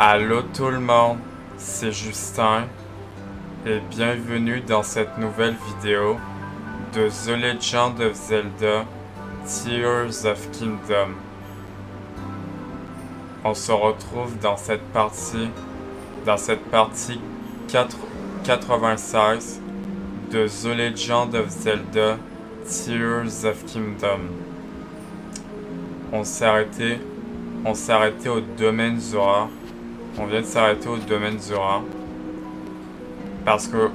Allô tout le monde, c'est Justin et bienvenue dans cette nouvelle vidéo de The Legend of Zelda Tears of Kingdom. On se retrouve dans cette partie 96 de The Legend of Zelda Tears of Kingdom. On s'est arrêté au domaine Zora. On vient de s'arrêter au domaine Zora. Parce que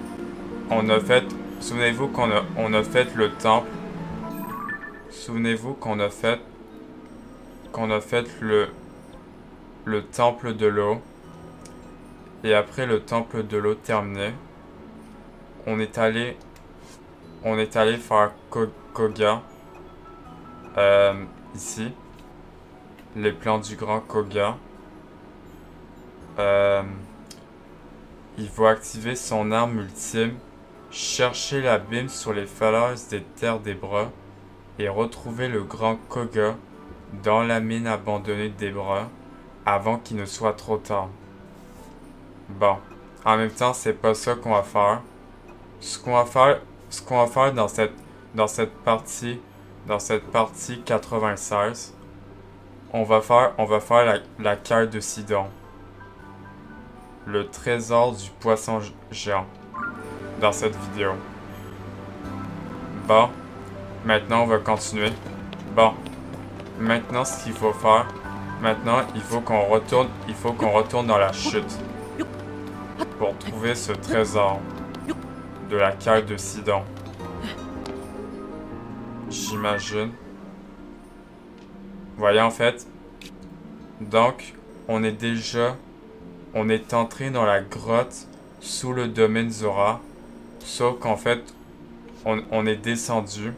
on a fait... Souvenez-vous qu'on a fait le temple. Souvenez-vous qu'on a fait le temple de l'eau. Et après le temple de l'eau terminé, on est allé faire Koga. Ici. Les plans du grand Koga. Il va activer son arme ultime, chercher l'abîme sur les falaises des terres des bras et retrouver le grand Koga dans la mine abandonnée des bras avant qu'il ne soit trop tard. Bon, en même temps, c'est pas ça qu'on va faire. Ce qu'on va faire dans cette partie 96, on va faire la quête de Sidon. Le trésor du poisson géant dans cette vidéo. Bon, maintenant on va continuer. Bon, maintenant ce qu'il faut faire, il faut qu'on retourne dans la chute pour trouver ce trésor de la quête de Sidon. J'imagine. Voyez en fait. Donc, on est entré dans la grotte sous le domaine Zora. Sauf qu'en fait, on est descendu.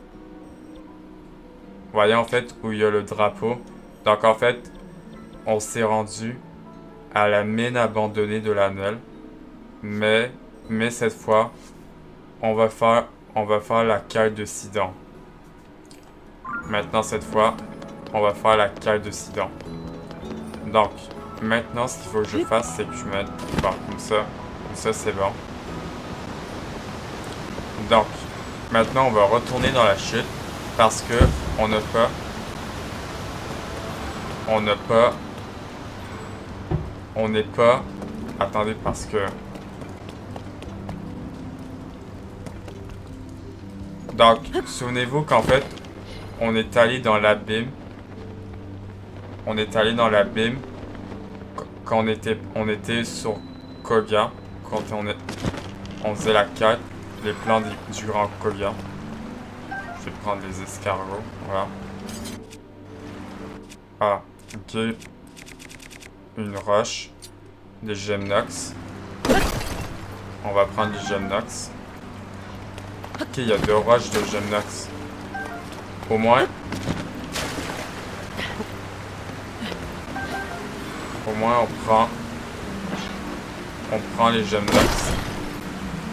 Voyez en fait où il y a le drapeau. Donc en fait, on s'est rendu à la mine abandonnée de l'anel. Mais cette fois, on va faire la quête de Sidon. Maintenant cette fois, on va faire la quête de Sidon. Donc, maintenant, ce qu'il faut que je fasse, c'est que je mette... Bon, comme ça c'est bon. Donc, maintenant, on va retourner dans la chute parce que on n'a pas... Attendez, parce que... Donc, souvenez-vous qu'en fait, on est allé dans l'abîme. Quand on était sur Koga, quand on faisait la quête, les plans du grand Koga. Je vais prendre les escargots, voilà. Ah, ok. Une roche, des gemnox. On va prendre les gemnox. Ok, il y a 2 roches de gemnox. Au moins on prend les gemnox.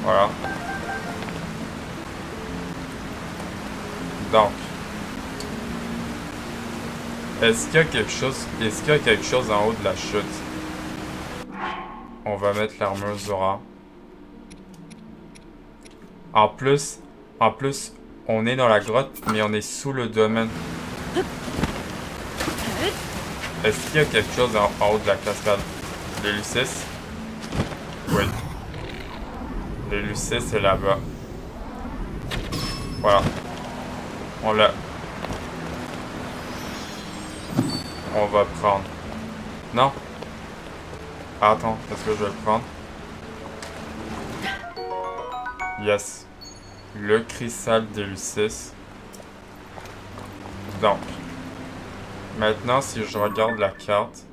Voilà. Donc, est-ce qu'il y a quelque chose en haut de la chute? On va mettre l'armure Zora. En plus, on est dans la grotte, mais on est sous le domaine. Est-ce qu'il y a quelque chose en haut de la cascade? L'Elucis? Oui. L'Elucis est là-bas. Voilà. On l'a. On va prendre. Non. Attends, est-ce que je vais le prendre? Yes. Le cristal d'Elucis. Donc. Maintenant, si je regarde la carte,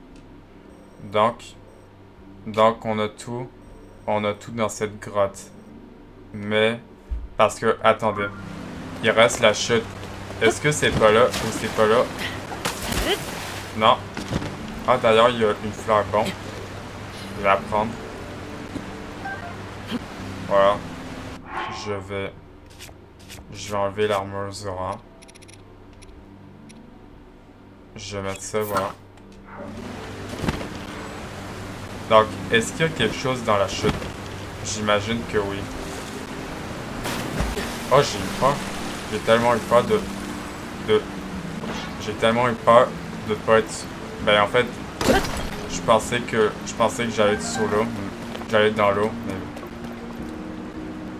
donc on a tout dans cette grotte. Mais, parce que, attendez, il reste la chute. Est-ce que c'est pas là ou c'est pas là? Non. Ah, d'ailleurs, il y a une fleur bombe. Je vais la prendre. Voilà. Je vais enlever l'armure Zora. Je vais mettre ça, voilà. Donc, est-ce qu'il y a quelque chose dans la chute? J'imagine que oui. Oh, j'ai eu peur. J'ai tellement eu peur J'ai tellement eu peur de pas être... Ben, en fait, je pensais que j'allais être sous l'eau. J'allais être dans l'eau, mais...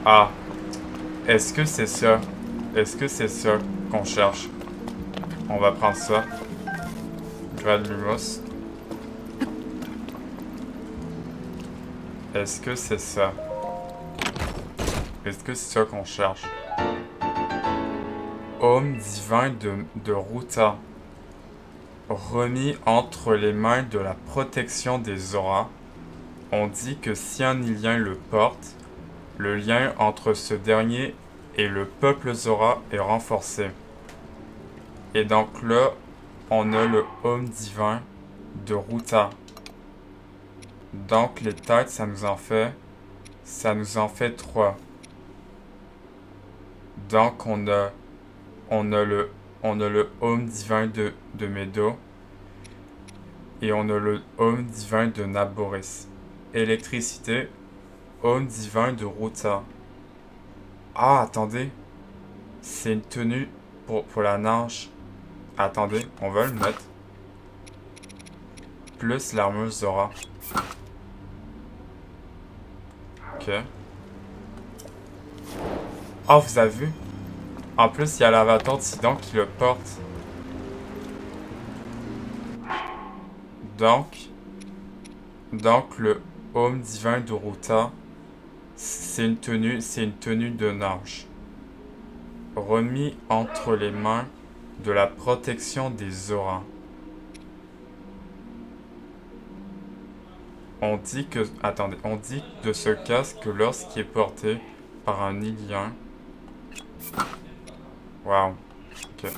Ah. Est-ce que c'est ça? Est-ce que c'est ça qu'on cherche? On va prendre ça. Grade l'humus. Est-ce que c'est ça? Est-ce que c'est ça qu'on cherche? Homme divin de Ruta. Remis entre les mains de la protection des Zora. On dit que si un Ilien le porte, le lien entre ce dernier et le peuple Zora est renforcé. Et donc là, on a le homme divin de Ruta. Donc les têtes, ça nous en fait 3. Donc on a le homme divin de Medo et on a le homme divin de Naboris. Électricité, homme divin de Ruta. Ah, attendez. C'est une tenue pour la nage. Attendez, on va le mettre. Plus l'armure Zora. Ok. Oh, vous avez vu? En plus, il y a l'avatar de Sidon qui le porte. Donc le homme divin de Ruta, c'est une tenue de nage. Remis entre les mains de la protection des Zora. On dit de ce casque que lorsqu'il est porté par un Ilien. Wow. Ok.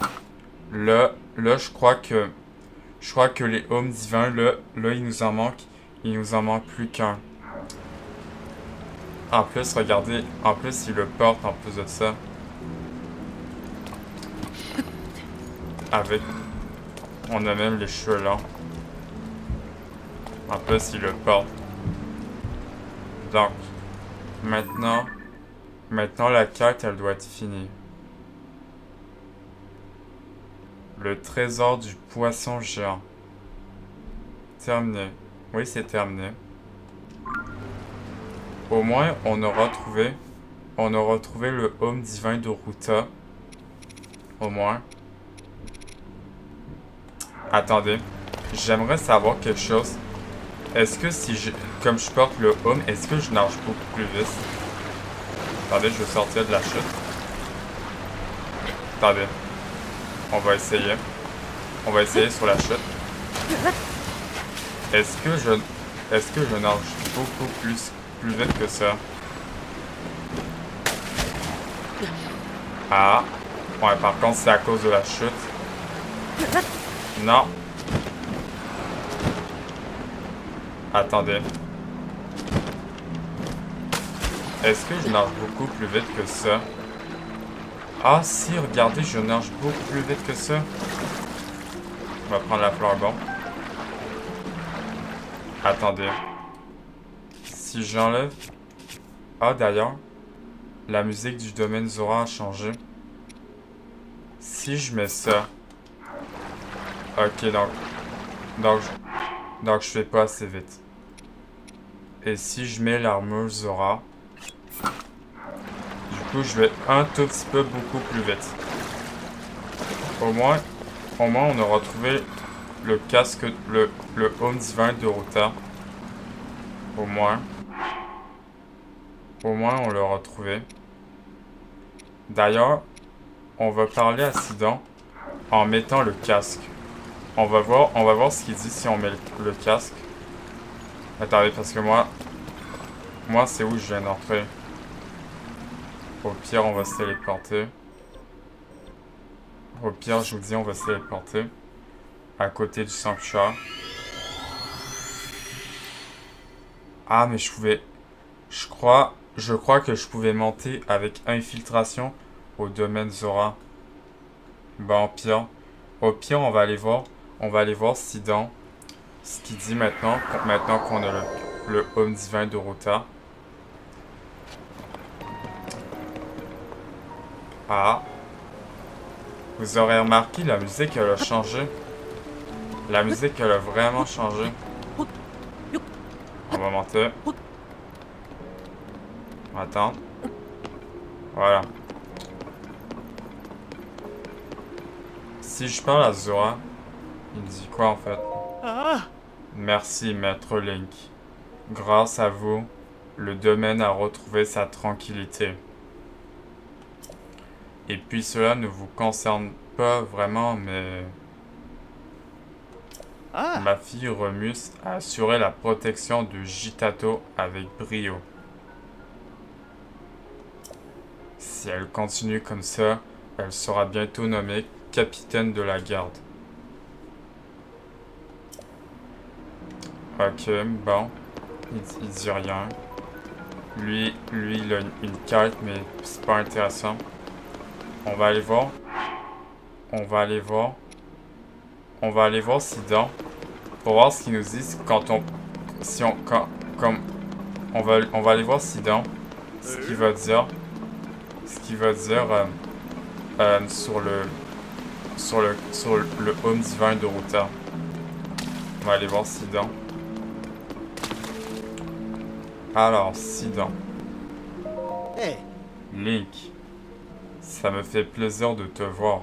Là, je crois que les hommes divins, là, il nous en manque. Il nous en manque plus qu'un. En plus, regardez. En plus, il le porte en plus de ça. Avec... On a même les cheveux longs. En plus, il le porte. Donc, maintenant, la quête, elle doit être finie. Le trésor du poisson géant. Terminé. Oui, c'est terminé. Au moins, on aura trouvé le homme divin de Ruta. Au moins. Attendez. J'aimerais savoir quelque chose. Est-ce que comme je porte le homme, est-ce que je nage beaucoup plus vite? Attendez, je vais sortir de la chute. Attendez. On va essayer. On va essayer sur la chute. Est-ce que je nage beaucoup plus vite que ça? Ah. Ouais, par contre, c'est à cause de la chute. Non. Attendez. Est-ce que je nage beaucoup plus vite que ça? Ah si, regardez, je nage beaucoup plus vite que ça. On va prendre la flambeau. Attendez. Si j'enlève... Ah d'ailleurs, la musique du domaine Zora a changé. Si je mets ça... Ok, donc je fais pas assez vite. Et si je mets l'armure Zora... Du coup, je vais un tout petit peu beaucoup plus vite. Au moins, on aura trouvé le casque, le homme divin de Ruta. Au moins, on l'aura trouvé. D'ailleurs, on va parler à Sidon en mettant le casque. On va voir ce qu'il dit si on met le casque. Attendez, parce que moi, c'est où je viens d'entrer. Au pire, on va se téléporter. Au pire, je vous dis, on va se téléporter. À côté du sanctuaire. Ah, mais je pouvais... Je crois que je pouvais monter avec infiltration au domaine Zora. Bon, au pire, on va aller voir Sidon Ce qui dit maintenant, maintenant qu'on a le Homme Divin d'Orota. Ah. Vous aurez remarqué, la musique, elle a changé. La musique, elle a vraiment changé. On va monter. On va attendre. Voilà. Si je parle à Zora, il dit quoi en fait? Merci, Maître Link. Grâce à vous, le domaine a retrouvé sa tranquillité. Et puis cela ne vous concerne pas vraiment, mais... Ma fille Remus a assuré la protection de Jitato avec brio. Si elle continue comme ça, elle sera bientôt nommée capitaine de la garde. Ok, bon. Il dit rien. Lui, il a une carte, mais c'est pas intéressant. On va aller voir. On va aller voir. On va aller voir Sidon. Pour voir ce qu'ils nous disent quand on... Si on... Quand... Comme... On va aller voir Sidon. Ce qu'il va dire. Ce qu'il va dire... sur le... Sur le Homme Divin d'Orota. On va aller voir Sidon. Alors, Sidon. Hey. Link. Ça me fait plaisir de te voir.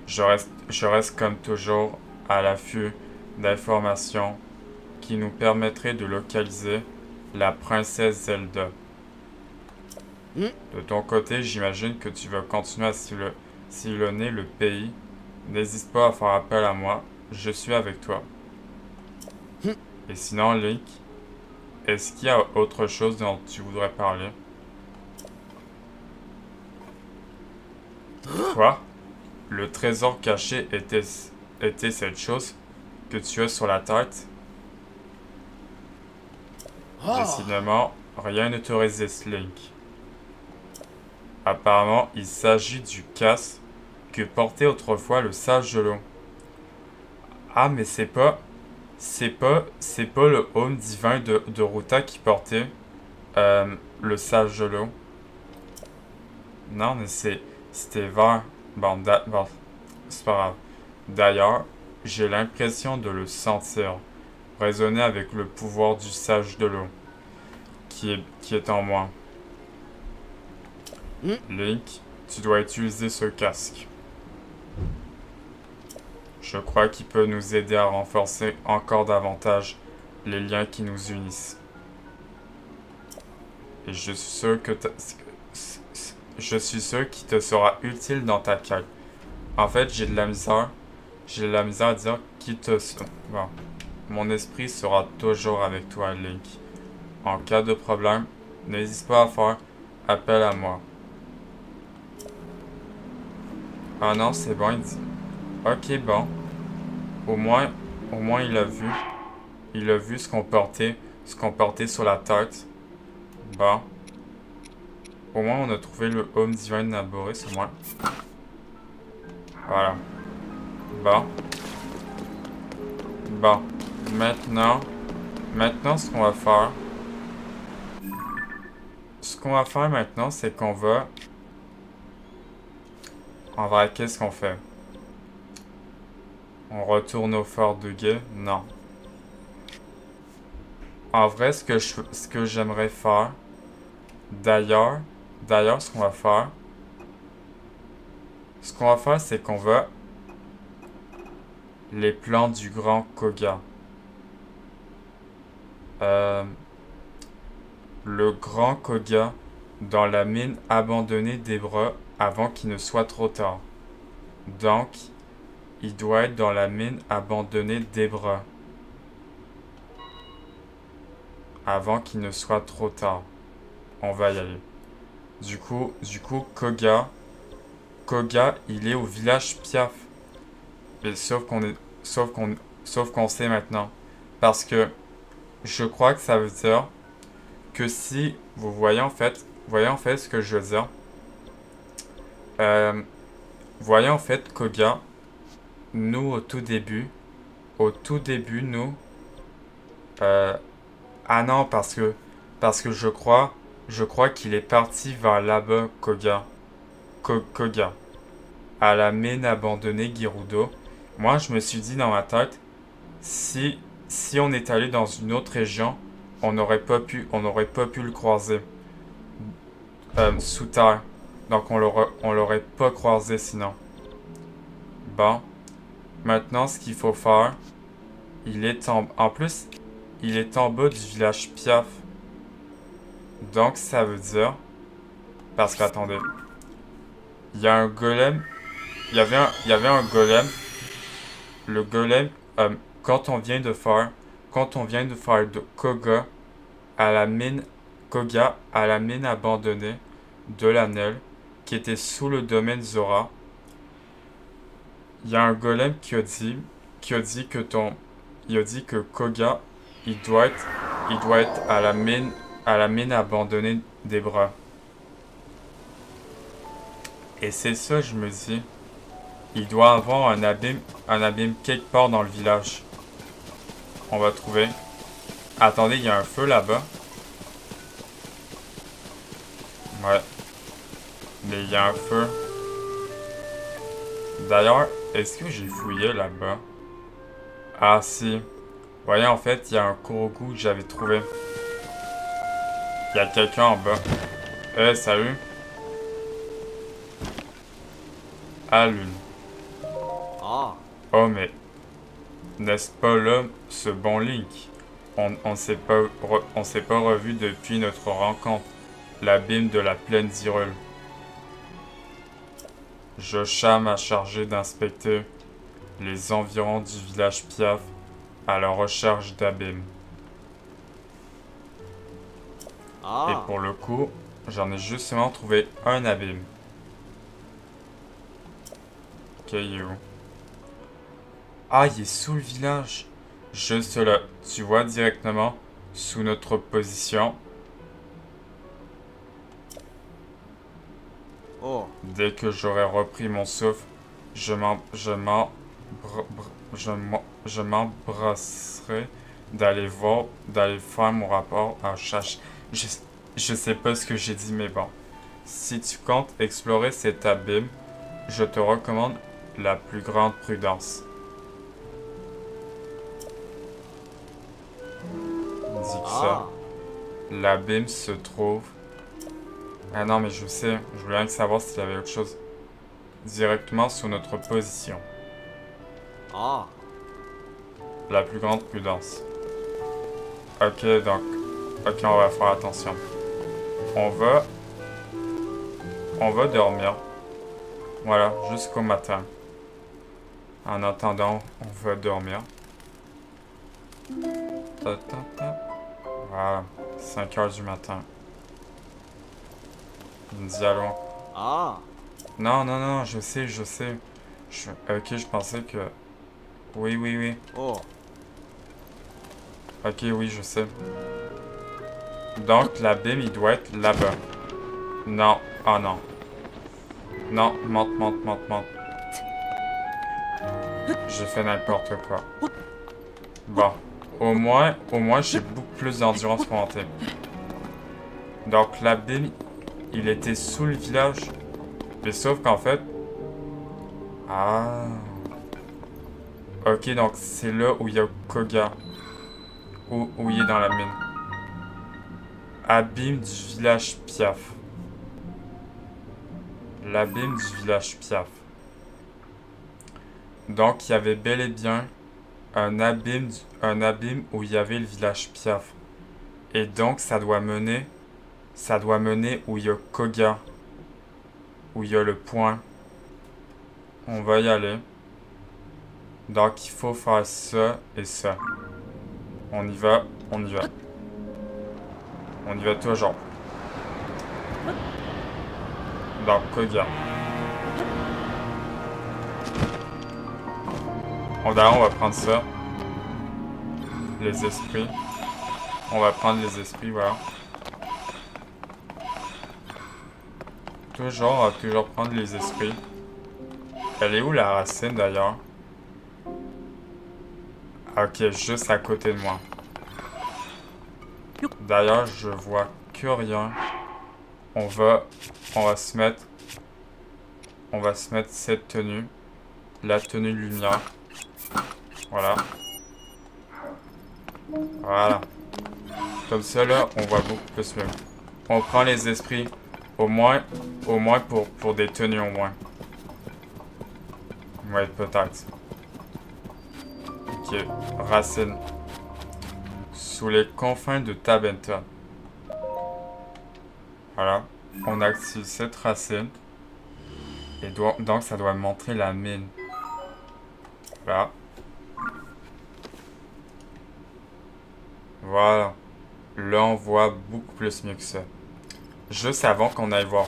Je reste comme toujours à l'affût d'informations qui nous permettraient de localiser la princesse Zelda. De ton côté, j'imagine que tu vas continuer à sillonner le pays. N'hésite pas à faire appel à moi, je suis avec toi. Et sinon, Link, est-ce qu'il y a autre chose dont tu voudrais parler? Quoi? Le trésor caché était cette chose que tu as sur la tête? Décidément, rien ne te résiste, Link. Apparemment, il s'agit du casque que portait autrefois le sage de l'eau. Ah, mais c'est pas le Homme Divin de Ruta qui portait le sage de l'eau. Non, mais c'était vert. Bon, c'est pas grave. D'ailleurs, j'ai l'impression de le sentir résonner avec le pouvoir du sage de l'eau qui est en moi. Link, tu dois utiliser ce casque. Je crois qu'il peut nous aider à renforcer encore davantage les liens qui nous unissent. Et je suis sûr qu'il te sera utile dans ta quête. En fait, j'ai de la misère à dire qu'il te... Bon. Mon esprit sera toujours avec toi, Link. En cas de problème, n'hésite pas à faire appel à moi. Ah non, c'est bon, il dit... Ok, bon. Au moins il a vu. Il a vu ce qu'on portait sur la tête. Bon. Au moins, on a trouvé le Homme Divin de Naboris, au moins. Voilà. Bon. Bon. Maintenant, ce qu'on va faire... Ce qu'on va faire maintenant, c'est qu'on va... En vrai, qu'est-ce qu'on fait? On retourne au fort de Guet? Non. En vrai, ce que j'aimerais faire... D'ailleurs, ce qu'on va faire... Ce qu'on va faire, c'est qu'on va... Les plans du grand Koga. Le grand Koga dans la mine abandonnée d'Ebra avant qu'il ne soit trop tard. Donc, il doit être dans la mine abandonnée d'Ebra avant qu'il ne soit trop tard. On va y aller. Du coup, Koga, il est au village Piaf. Et sauf qu'on sait maintenant. Parce que je crois que ça veut dire que si vous voyez en fait ce que je veux dire. Voyez en fait Koga, nous au tout début, au tout début, nous... ah non, parce que je crois qu'il est parti vers là-bas, Koga. Koga. À la mine abandonnée Gerudo. Moi, je me suis dit dans ma tête, si on est allé dans une autre région, on n'aurait pas pu le croiser sous terre. Donc on l'aurait pas croisé sinon. Bon, maintenant ce qu'il faut faire, en plus, il est en bas du village Piaf. Donc ça veut dire, parce qu'attendez, il y a un golem, il y avait un golem. Le golem, quand on vient de faire de Koga à la mine abandonnée de l'Anel, qui était sous le domaine Zora, il y a un golem qui a dit que Koga, il doit être à la mine abandonnée des bras. Et c'est ça, je me dis, il doit avoir un abîme quelque part dans le village. On va trouver. Attendez, il y a un feu là-bas. Ouais. Mais il y a un feu. D'ailleurs, est-ce que j'ai fouillé là-bas? Ah si. Vous voyez, en fait, il y a un Kurogu que j'avais trouvé. Il y a quelqu'un en bas. Salut. Ah, Lune. Ah. Oh, mais... N'est-ce pas là, ce bon Link? On s'est pas revu depuis notre rencontre. L'abîme de la plaine d'Hyrule. Joshua m'a chargé d'inspecter les environs du village Piaf à la recherche d'abîmes. Et pour le coup, j'en ai justement trouvé un abîme. Ok, il est où? Ah, il est sous le village. Juste là. Tu vois directement sous notre position. Oh. Dès que j'aurai repris mon souffle, je m'embrasserai d'aller faire mon rapport à Chache. Je sais pas ce que j'ai dit, mais bon. Si tu comptes explorer cet abîme, je te recommande la plus grande prudence. Dit que ça. L'abîme se trouve... Ah non, mais je sais. Je voulais rien que savoir s'il y avait autre chose. Directement sous notre position. La plus grande prudence. Ok, donc... Ok, on va faire attention. On va dormir. Voilà, jusqu'au matin. En attendant, on va dormir. Voilà, 5 heures du matin. Diallo. Non, non, non, je sais. Ok, je pensais que... Oui. Ok, oui, je sais. Donc, l'abîme, il doit être là-bas. Non, oh non. Non, monte. J'ai fait n'importe quoi. Bon, au moins, j'ai beaucoup plus d'endurance pour monter. Donc, l'abîme, il était sous le village. Mais sauf qu'en fait... Ah... Ok, donc c'est là où il y a Koga. Où il est dans la mine. Abîme du village Piaf. L'abîme du village Piaf. Donc, il y avait bel et bien un abîme où il y avait le village Piaf. Et donc, ça doit mener où il y a Koga. Où il y a le point. On va y aller. Donc, il faut faire ça et ça. On y va. On y va toujours. Donc, Koga. D'ailleurs, on va prendre ça. Les esprits. On va prendre les esprits, voilà. Toujours prendre les esprits. Elle est où la racine d'ailleurs? Ok, juste à côté de moi. D'ailleurs, je vois que rien. On va se mettre cette tenue. La tenue de lumière. Voilà. Voilà. Comme ça, là, on voit beaucoup plus mieux. On prend les esprits. Au moins pour des tenues au moins. Ouais, peut-être. Ok. Racine. Sous les confins de Tabenta. Voilà. On active cette racine. Et donc, ça doit montrer la mine. Voilà. Voilà. Là, on voit beaucoup plus mieux que ça. Juste avant qu'on aille voir...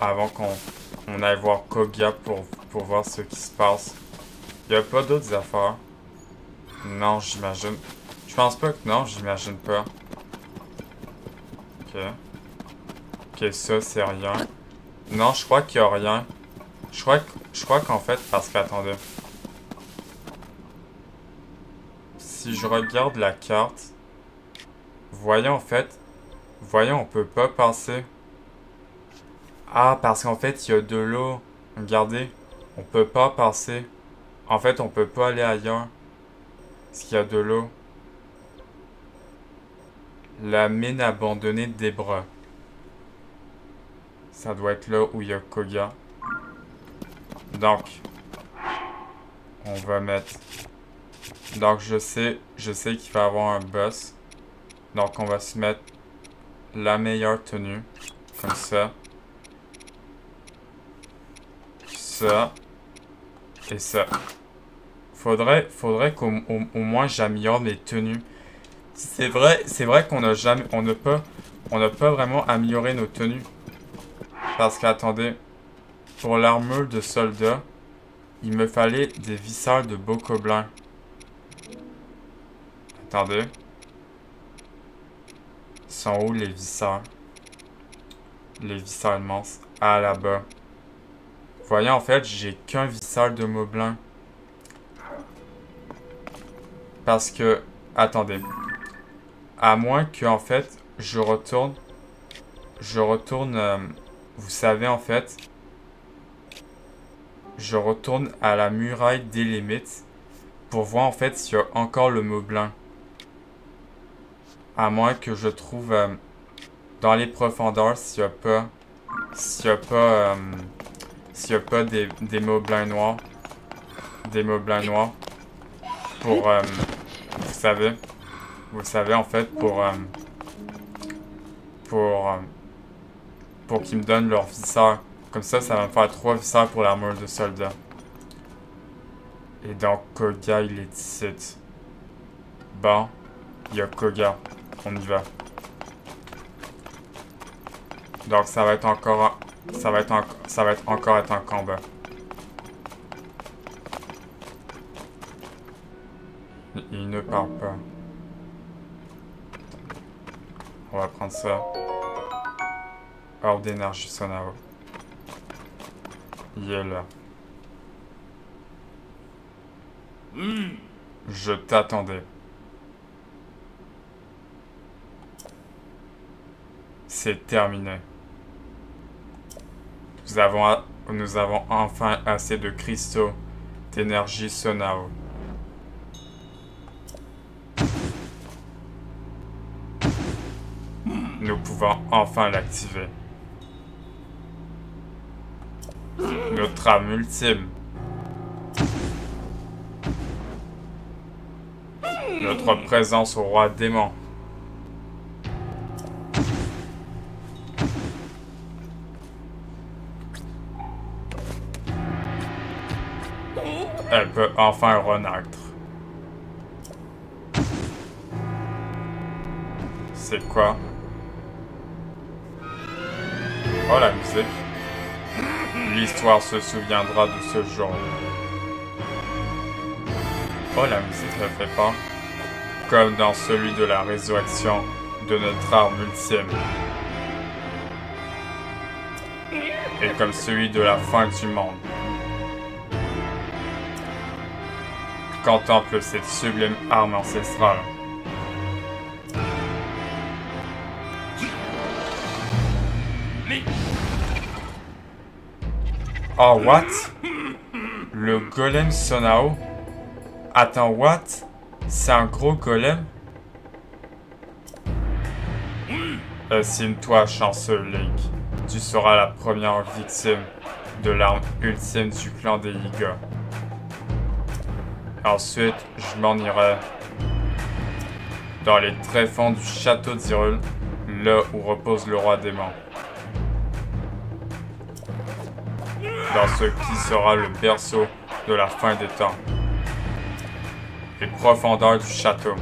Avant qu'on aille voir Koga pour voir ce qui se passe. Il n'y a pas d'autres affaires. Non, j'imagine. Je pense pas que non, j'imagine pas. Ok. Ok, ça, c'est rien. Non, je crois qu'il y a rien. Je crois qu'en fait, parce qu'attendez. Si je regarde la carte, voyons en fait, voyons, on peut pas passer. Ah, parce qu'en fait, il y a de l'eau. Regardez, on peut pas passer. En fait, on peut pas aller ailleurs. Parce qu'il y a de l'eau. La mine abandonnée des bras. Ça doit être là où il y a Koga. Donc, on va mettre... Donc, je sais qu'il va y avoir un boss. Donc, on va se mettre la meilleure tenue. Comme ça. Ça. Et ça. Faudrait qu'au moins j'améliore mes tenues. C'est vrai qu'on n'a jamais... On n'a pas vraiment amélioré nos tenues. Parce qu'attendez. Pour l'armure de soldat, il me fallait des visseurs de bokoblin. Attendez. Ils sont où les visseurs? Les visseurs immenses. Ah, là-bas. Voyez, en fait, j'ai qu'un visseur de moblin. Parce que... Attendez. À moins que, en fait, je retourne... vous savez, en fait... Je retourne à la muraille des limites. Pour voir, en fait, s'il y a encore le moblin. À moins que je trouve... dans les profondeurs, s'il n'y a pas... S'il n'y a pas des moblins noirs. Des moblins noirs. Pour... Vous savez, en fait, pour qu'ils me donnent leur visseur. Comme ça va me faire 3 visseurs pour l'armure de soldat. Et donc, Koga, il est ici. Bon, il y a Koga. On y va. Donc, ça va être encore un combat. Il ne parle pas. On va prendre ça. Hors d'énergie sonore. Il est là. Je t'attendais. C'est terminé. Nous avons enfin assez de cristaux d'énergie sonore. Nous pouvons enfin l'activer. Notre âme ultime. Notre présence au roi démon. Elle peut enfin renaître. C'est quoi? Oh, la musique. L'histoire se souviendra de ce jour. Oh, la musique me fait peur. Comme dans celui de la résurrection de notre arme ultime. Et comme celui de la fin du monde. contemple cette sublime arme ancestrale. Oh, what? Le golem Sonao? Attends, what? C'est un gros golem? Estime-toi chanceux, Link. Tu seras la première victime de l'arme ultime du clan des Yiga. Ensuite, je m'en irai dans les tréfonds du château d'Hyrule, là où repose le roi démon. Dans ce qui sera le berceau de la fin des temps. Les profondeurs du château.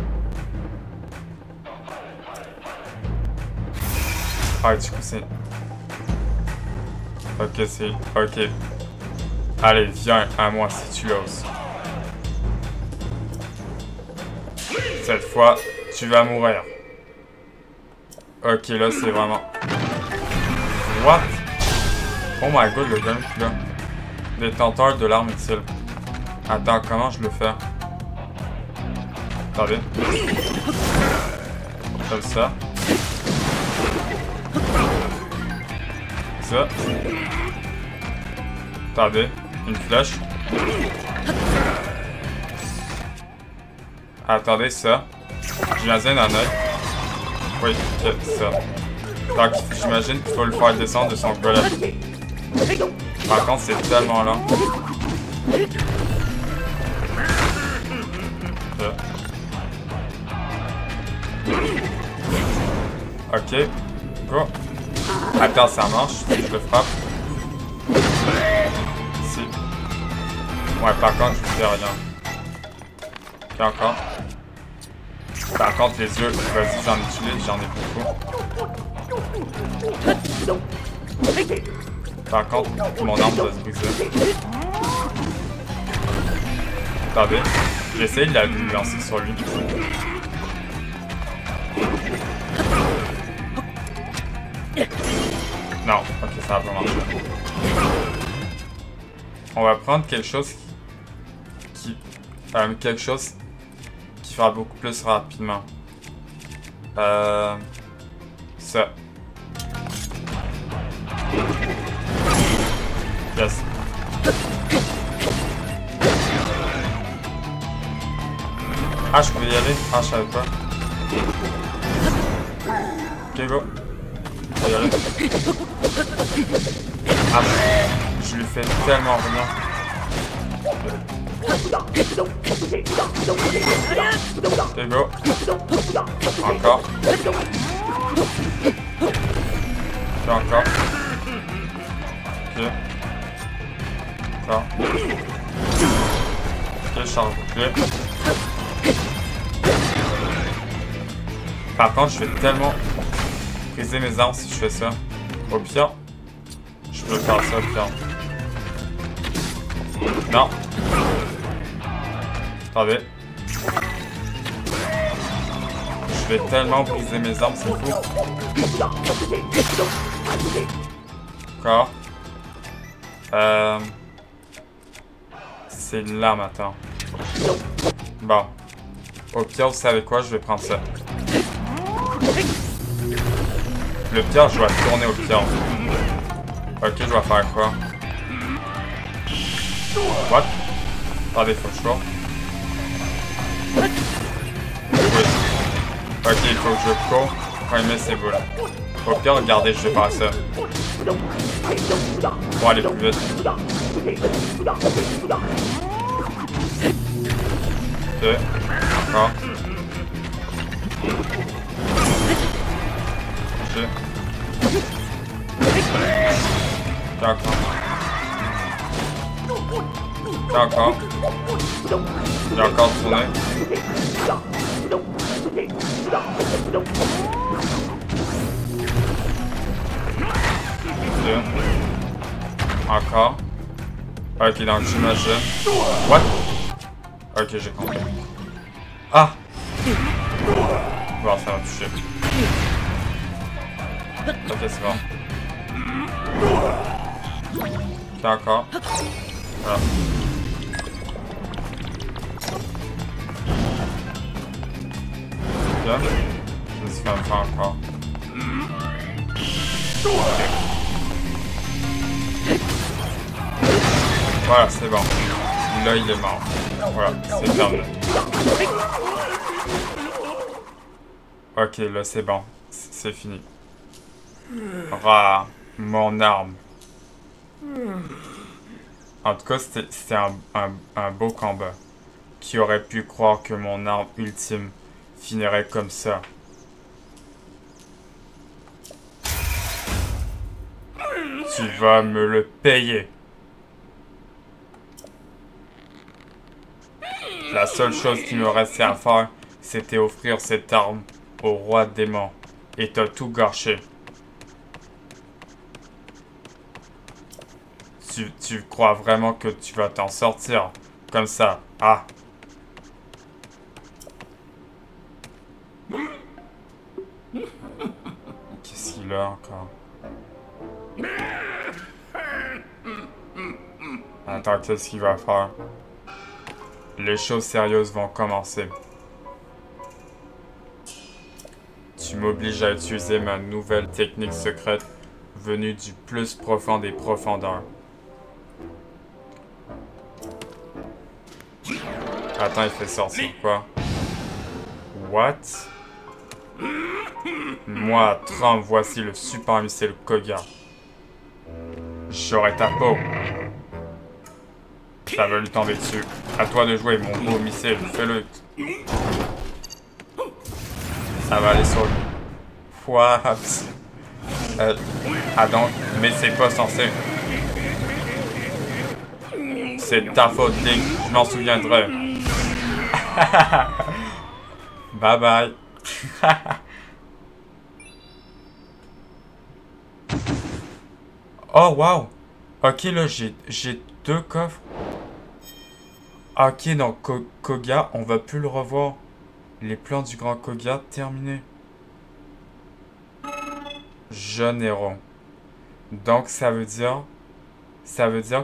Ah, du coup, c'est... Ok, c'est... Ok. Allez, viens à moi si tu l'oses. Cette fois, tu vas mourir. Ok, là, c'est vraiment... What? Oh my god, le gun là. Détenteur de l'arme utile. Attends, comment je le fais? Attendez. Comme ça. Ça. Attendez. Une flèche. Attendez, ça. J'imagine un œil. Oui, ok, ça. Donc, j'imagine qu'il faut le faire descendre de son golem. Par contre, c'est tellement lent. Ok. Go. Attends, ça marche. Je le frappe. Si. Ouais, par contre, je fais rien. Ok, encore. Par contre, les yeux, vas-y, j'en utilise, j'en ai beaucoup. Par contre, mon arme doit se briser. Attendez, j'essaye de la lancer sur lui. Non, ok, ça va pas marcher. On va prendre quelque chose qui fera beaucoup plus rapidement. Ça. Yes. Ah, je pouvais y aller? Ah, je savais pas. Ok, go. Je vais y aller. Ah, je lui fais tellement rien. Ok, go. Encore. Ok, encore. Ok. Encore. Ok, charge bouclier. Par contre, je vais tellement briser mes armes si je fais ça. Au pire, je peux faire ça au pire. Non. Attendez. Je vais tellement briser mes armes, c'est fou. Encore. C'est une lame, attends. Bon. Au pire, vous savez quoi? Je vais prendre ça. Le pire, je vais tourner au pire. Ok, je vais faire quoi? What? Attendez, faut que je cours. Oui. Ok, il faut que je cours quand il met ses boules. Au pire, regardez, je vais faire ça. Pour aller plus vite. Ok. Encore. Ok. D'accord. D'accord. J'ai encore tourné. Ok. Encore. Ok, donc j'imagine. What? Ok, j'ai compris. Ah! Bon, ça va toucher. Ok, c'est bon. Ok, encore. Voilà. Qu'est-ce qu'il va me faire encore? Voilà, c'est bon. Là, il est mort. Voilà, c'est terminé. Ok, là, c'est bon. C'est fini. Mon arme. En tout cas, c'était un beau combat. Qui aurait pu croire que mon arme ultime finirait comme ça? Tu vas me le payer. La seule chose qui me restait à faire, c'était offrir cette arme au roi démon. Et t'as tout gâché. Tu crois vraiment que tu vas t'en sortir comme ça? Ah! Qu'est-ce qu'il a encore? Attends, qu'est-ce qu'il va faire? Les choses sérieuses vont commencer. Tu m'obliges à utiliser ma nouvelle technique secrète venue du plus profond des profondeurs. Attends, il fait sortir quoi? What? Moi, Trump, voici le super missile Koga. J'aurai ta peau. Ça va lui tomber dessus. À toi de jouer, mon beau missile. Fais-le. Ça va aller sur lui. What? Ah donc, mais c'est pas censé. C'est ta faute, Link. Je m'en souviendrai. Bye bye. Oh wow. Ok, là j'ai 2 coffres. Ok, donc Koga, on va plus le revoir. Les plans du grand Koga terminés. Jeune héros. Donc ça veut dire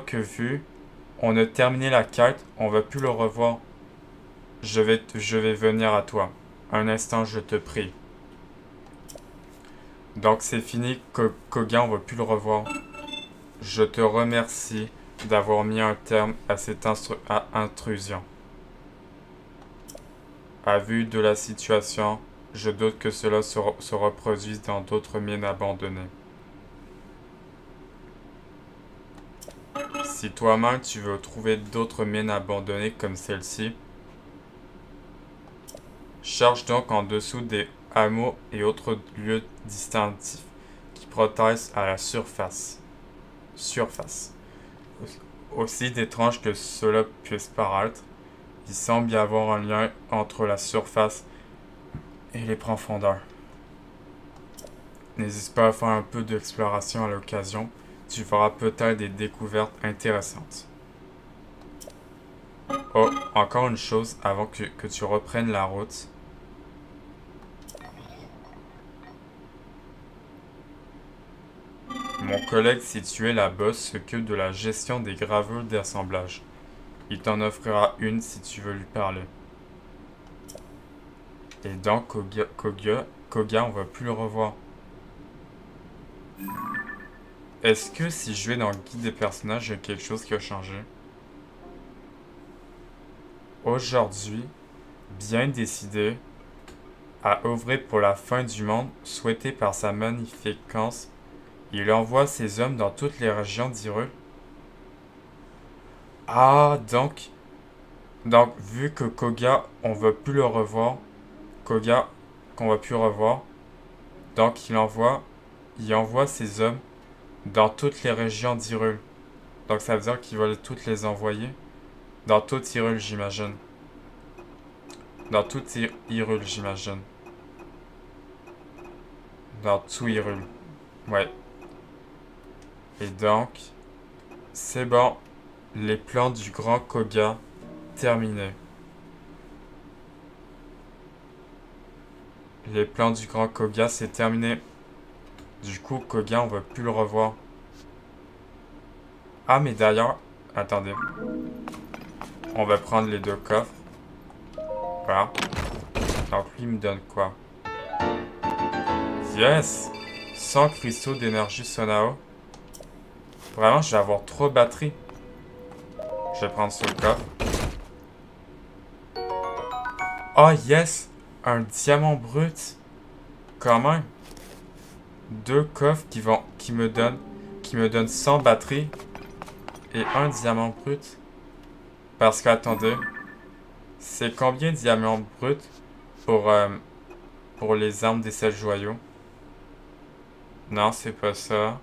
que vu on a terminé la quête, on va plus le revoir. Je vais venir à toi. Un instant, je te prie. Donc c'est fini, Koga, on va plus le revoir. Je te remercie d'avoir mis un terme à cette intrusion. À vue de la situation, je doute que cela se reproduise dans d'autres mines abandonnées. Si toi-même tu veux trouver d'autres mines abandonnées comme celle-ci, cherche donc en dessous des hameaux et autres lieux distinctifs qui protègent à la surface. Aussi étrange que cela puisse paraître, il semble y avoir un lien entre la surface et les profondeurs. N'hésite pas à faire un peu d'exploration à l'occasion, tu feras peut-être des découvertes intéressantes. Oh, encore une chose avant que tu reprennes la route. Mon collègue situé là-bas s'occupe de la gestion des gravures d'assemblage. Il t'en offrira une si tu veux lui parler. Et donc, Koga, on va plus le revoir. Est-ce que si je vais dans le guide des personnages, il y a quelque chose qui a changé? Aujourd'hui, bien décidé à œuvrer pour la fin du monde souhaitée par sa magnificence, il envoie ses hommes dans toutes les régions d'Hyrule. Ah, donc, vu que Koga, on va plus le revoir, Koga, qu'on va plus revoir, donc il envoie ses hommes dans toutes les régions d'Hyrule. Donc ça veut dire qu'il va toutes les envoyer dans tout Hyrule, j'imagine. Dans tout Hyrule, j'imagine. Dans tout Hyrule. Ouais. Et donc, c'est bon. Les plans du grand Koga terminés. Les plans du grand Koga, c'est terminé. Du coup, Koga, on va plus le revoir. Ah, mais d'ailleurs, attendez. On va prendre les 2 coffres. Voilà. Donc lui, il me donne quoi? Yes! 100 cristaux d'énergie Sonao. Vraiment, je vais avoir 3 batteries. Je vais prendre ce coffre. Oh yes! Un diamant brut. Quand même. 2 coffres qui me donnent 100 batteries. Et un diamant brut. Parce que, attendez. C'est combien de diamants bruts pour les armes des 7 joyaux? Non, c'est pas ça.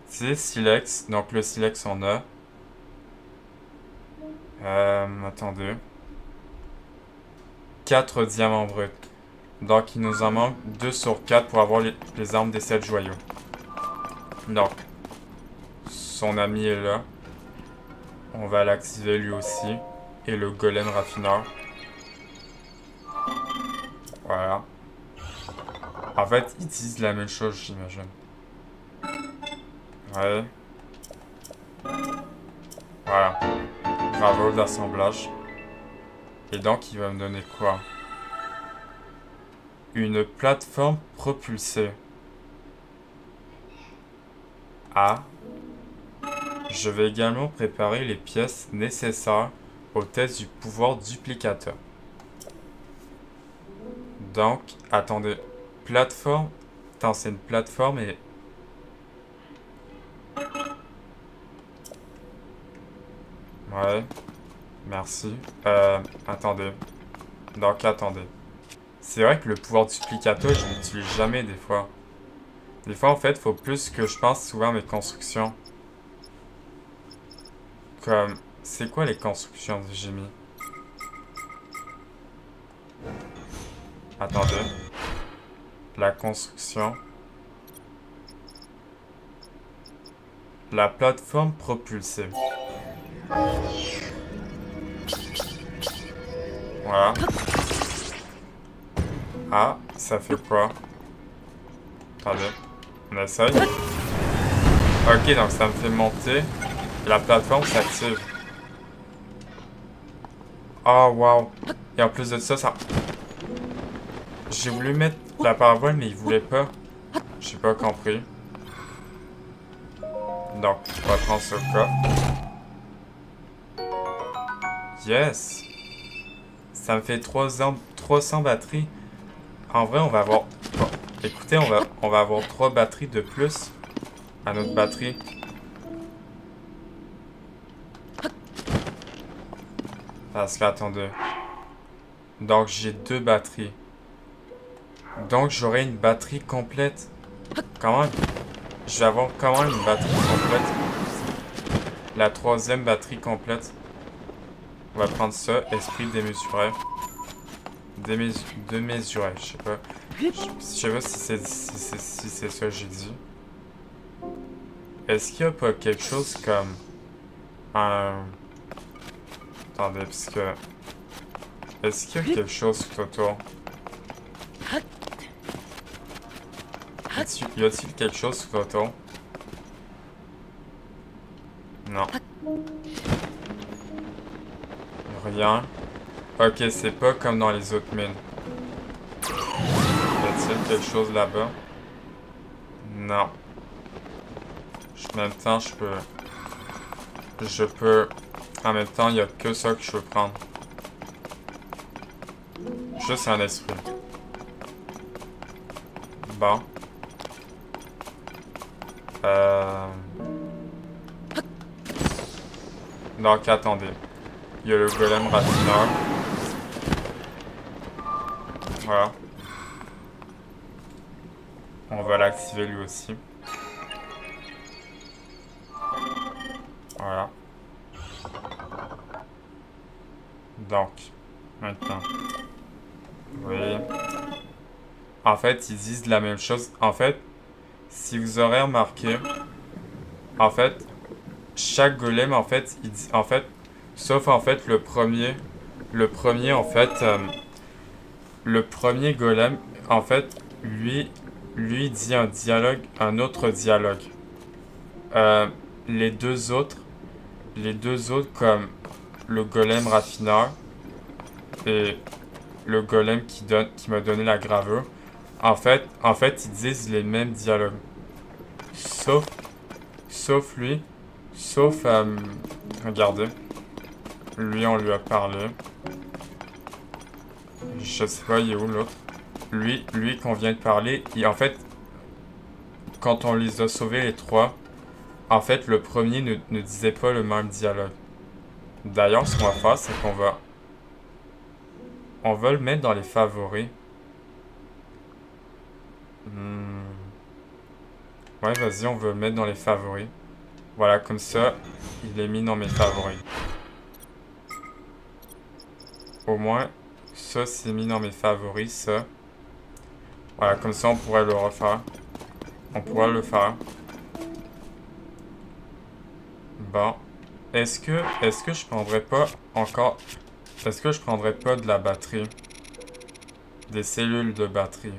C'est silex. Donc le silex, on a. Attendez. 4 diamants bruts. Donc il nous en manque 2 sur 4 pour avoir les armes des 7 joyaux. Donc, son ami est là. On va l'activer lui aussi. Et le golem raffineur. Voilà. En fait, ils disent la même chose, j'imagine. Ouais. Voilà. Bravo d'assemblage. Et donc, il va me donner quoi? Une plateforme propulsée. Ah. Je vais également préparer les pièces nécessaires au test du pouvoir duplicateur. Donc, attendez. Plateforme. Attends, c'est une plateforme et... Ouais. Merci. Attendez. Donc, attendez. C'est vrai que le pouvoir duplicateur, je l'utilise jamais des fois. Des fois, en fait, faut plus que je pense souvent à mes constructions. Comme... C'est quoi les constructions que j'ai mis? Attendez. La construction. La plateforme propulsée. Voilà. Ah, ça fait quoi? Attendez. On essaye. Ok, donc ça me fait monter. La plateforme s'active. Oh, wow. Et en plus de ça, ça... J'ai voulu mettre la parabole, mais il voulait pas. J'ai pas compris. Donc, on va prendre ce coffre. Yes! Ça me fait 300 batteries. En vrai, on va avoir... Bon, écoutez, on va avoir 3 batteries de plus à notre batterie. Parce que, attendez. Donc, j'ai 2 batteries. Donc, j'aurai une batterie complète. Quand même. Je vais avoir quand même une batterie complète. La 3e batterie complète. On va prendre ça. Esprit démesuré. Démesuré, je sais pas. Je sais pas si c'est ça que j'ai dit. Est-ce qu'il y a pas quelque chose comme un... Attendez, parce que... Est-ce qu'il y a quelque chose tout autour? Y a-t-il quelque chose tout autour? Non. Rien. Ok, c'est pas comme dans les autres mines. Y a-t-il quelque chose là-bas? Non. En même temps, je peux... En même temps, il y a que ça que je veux prendre. Juste un esprit. Bon. Donc, attendez. Il y a le golem raffineur. Voilà. On va l'activer lui aussi. Voilà. Donc, maintenant. Oui. En fait, ils disent la même chose. En fait, si vous aurez remarqué, en fait, chaque golem, en fait, il dit, en fait, sauf en fait le premier en fait, le premier golem, en fait, lui dit un autre dialogue. Les deux autres comme le golem raffineur, et le golem qui m'a donné la gravure, en fait, ils disent les mêmes dialogues. Sauf lui. Sauf, regardez. Lui, on lui a parlé. Je sais pas, il est où l'autre? Lui qu'on vient de parler, en fait, quand on les a sauvés les trois, en fait, le premier ne disait pas le même dialogue. D'ailleurs, ce qu'on va faire, c'est qu'on va... On va le mettre dans les favoris. Ouais, vas-y, on va le mettre dans les favoris. Voilà, comme ça, il est mis dans mes favoris. Au moins, ça, c'est mis dans mes favoris, ça. Voilà, comme ça, on pourrait le refaire. On pourrait le faire. Bon. Est-ce que je prendrais pas encore... Est-ce que je prendrais pas de la batterie? Des cellules de batterie.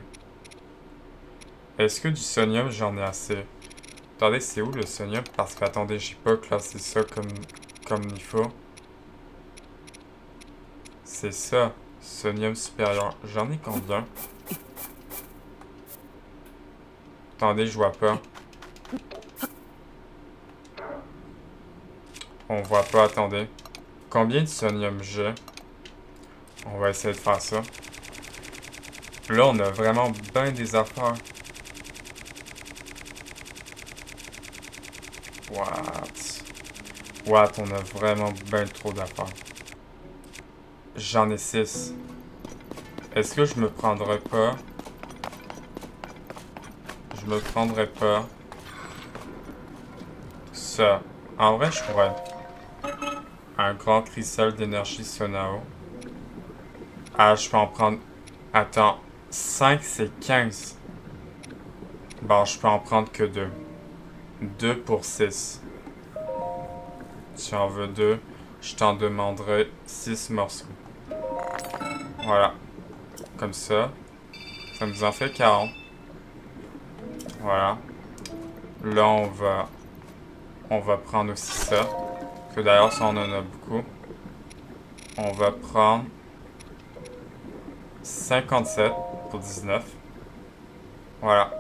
Est-ce que du sonium, j'en ai assez? Attendez, c'est où le sonium? Parce que, attendez, j'ai pas classé ça comme il faut. C'est ça. Sonium supérieur. J'en ai combien? Attendez, je vois pas. On voit pas, attendez. Combien de sonium j'ai? On va essayer de faire ça. Là, on a vraiment bien des affaires. What, on a vraiment bien trop d'affaires. J'en ai 6. Est-ce que je me prendrais pas... Je me prendrais pas... Ça. En vrai, je pourrais. Un grand cristal d'énergie Sonao. Ah, je peux en prendre... Attends. 5, c'est 15. Bon, je peux en prendre que 2. 2 pour 6. Tu en veux 2. Je t'en demanderai 6 morceaux. Voilà. Comme ça. Ça nous en fait 40. Voilà. Là, on va prendre aussi ça. Que d'ailleurs, ça, on en a beaucoup. On va prendre 57 pour 19. Voilà.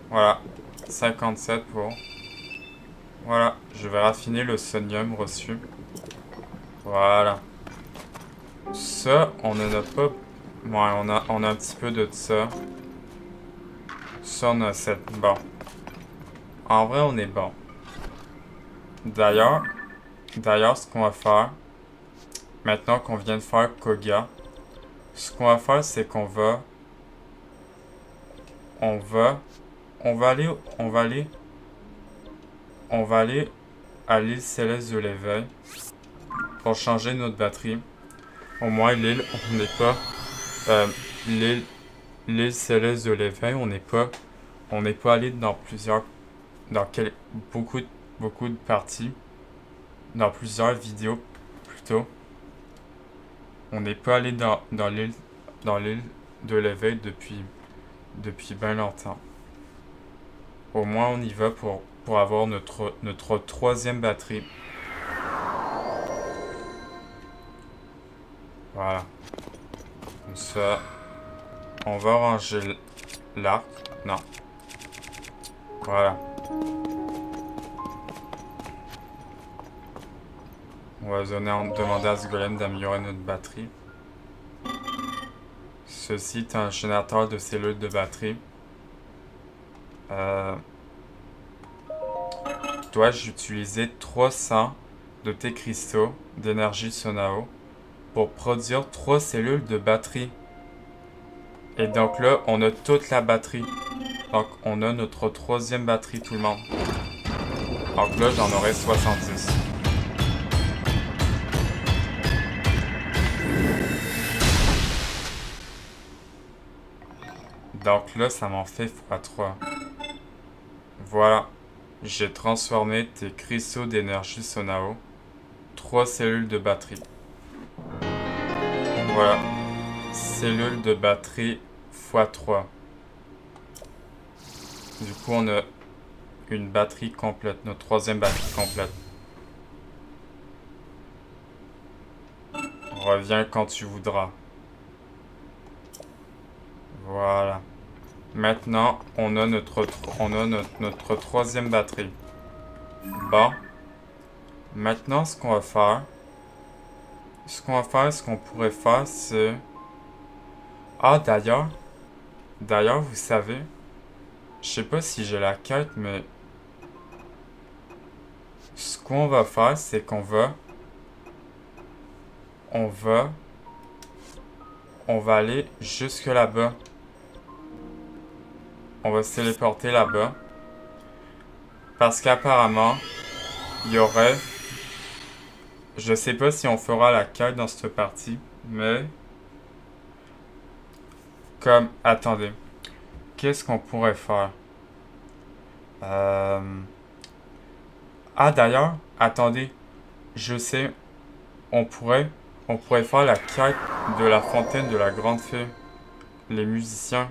Voilà. 57 pour... Voilà. Je vais raffiner le sonium reçu. Voilà. Ça, on en a pas... Ouais, on a un petit peu de ça. Ça, on a 7. Bon. En vrai, on est bon. D'ailleurs, ce qu'on va faire, maintenant qu'on vient de faire Koga, ce qu'on va faire, c'est qu'on va... On va aller à l'île céleste de l'éveil pour changer notre batterie. Au moins, l'île, on n'est pas... l'île céleste de l'éveil, on n'est pas allé dans plusieurs... beaucoup de parties. Dans plusieurs vidéos, plutôt. On n'est pas allé dans l'île de l'éveil depuis bien longtemps. Au moins, on y va pour avoir notre troisième batterie. Voilà. Comme ça, on va ranger l'arc. Non. Voilà. On va demander à ce golem d'améliorer notre batterie. Ceci est un générateur de cellules de batterie. Dois-je utiliser 300 de tes cristaux d'énergie Sonao pour produire 3 cellules de batterie? Et donc là, on a toute la batterie. Donc on a notre troisième batterie, tout le monde. Donc là, j'en aurai 70. Donc là, ça m'en fait x3. Voilà. J'ai transformé tes cristaux d'énergie Sonao. 3 cellules de batterie. Voilà. Cellules de batterie x3. Du coup, on a une batterie complète. Notre troisième batterie complète. Reviens quand tu voudras. Voilà. Maintenant, on a notre troisième batterie. Bon. Maintenant, ce qu'on va faire... ce qu'on pourrait faire, c'est... Ah, d'ailleurs, vous savez... Je sais pas si j'ai la quête, mais... Ce qu'on va faire, c'est qu'on va... On va aller jusque là-bas. On va se téléporter là-bas. Parce qu'apparemment, il y aurait... Je sais pas si on fera la quête dans cette partie, mais... Comme... Attendez. Qu'est-ce qu'on pourrait faire? Ah, d'ailleurs, attendez. Je sais, on pourrait faire la quête de la fontaine de la grande fée. Les musiciens.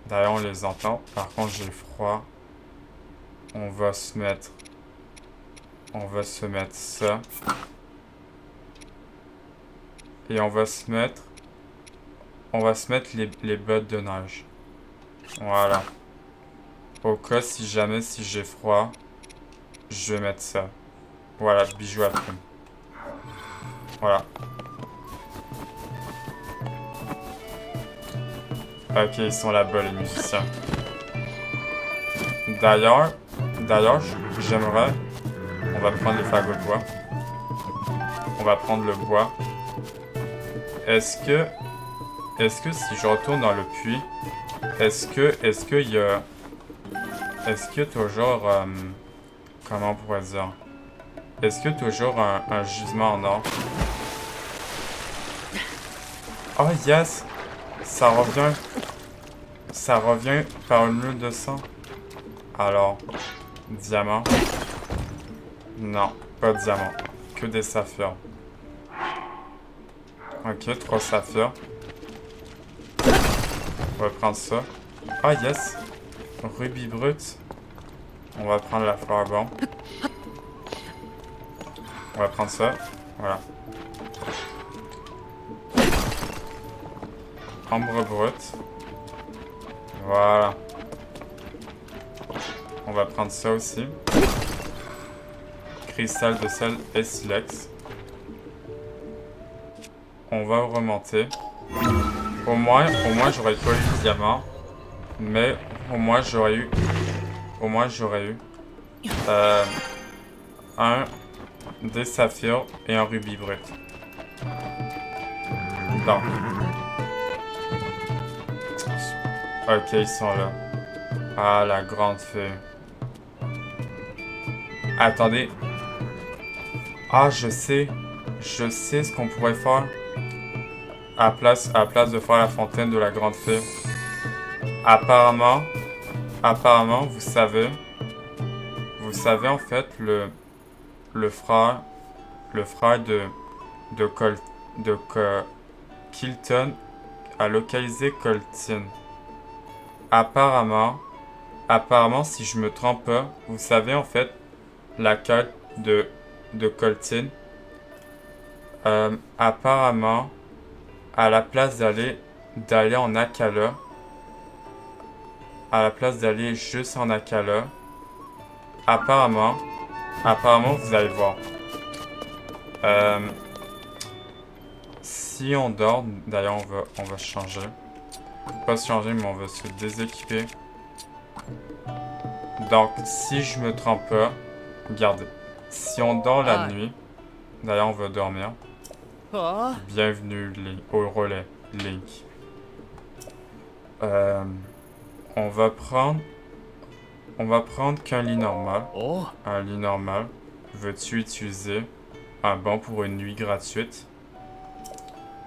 D'ailleurs, on les entend. Par contre, j'ai froid. On va se mettre ça. Et on va se mettre les bottes de neige. Voilà. Au cas si j'ai froid, je vais mettre ça. Voilà, bijou à prime. Voilà. Ok, ils sont là-bas, les musiciens. D'ailleurs, j'aimerais... On va prendre les fagots de bois. On va prendre le bois. Est-ce que si je retourne dans le puits, est-ce qu'il y a... Est-ce que toujours... comment on pourrait dire? Est-ce que toujours un gisement en or? Oh yes! Ça revient par une lune de sang. Alors, diamant. Non, pas de diamant. Que des saphirs. Ok, 3 saphirs. On va prendre ça. Ah yes! Rubis brut. On va prendre la fleur bon. On va prendre ça. Voilà. Ambre brut. Voilà. On va prendre ça aussi. Cristal de sel et silex. On va remonter. Au moins j'aurais pas eu de diamant. Mais au moins j'aurais eu des saphirs et un rubis brut. Donc. Ok, ils sont là. Ah, la grande fée. Attendez. Ah, je sais ce qu'on pourrait faire. À place de faire la fontaine de la grande fée. Apparemment, vous savez en fait le frère Kilton a localisé Coltin. Apparemment, si je me trompe pas, vous savez en fait la quête de Coltin. Apparemment, à la place d'aller en Akala, à la place d'aller juste en Akala, apparemment, vous allez voir. Si on dort, d'ailleurs on va changer. Pas se changer, mais on va se déséquiper. Donc, si je me trompe pas, regardez. Si on dort la nuit, d'ailleurs on va dormir. Bienvenue au relais, Link. On va prendre qu'un lit normal. Un lit normal. Veux-tu utiliser un bon pour une nuit gratuite?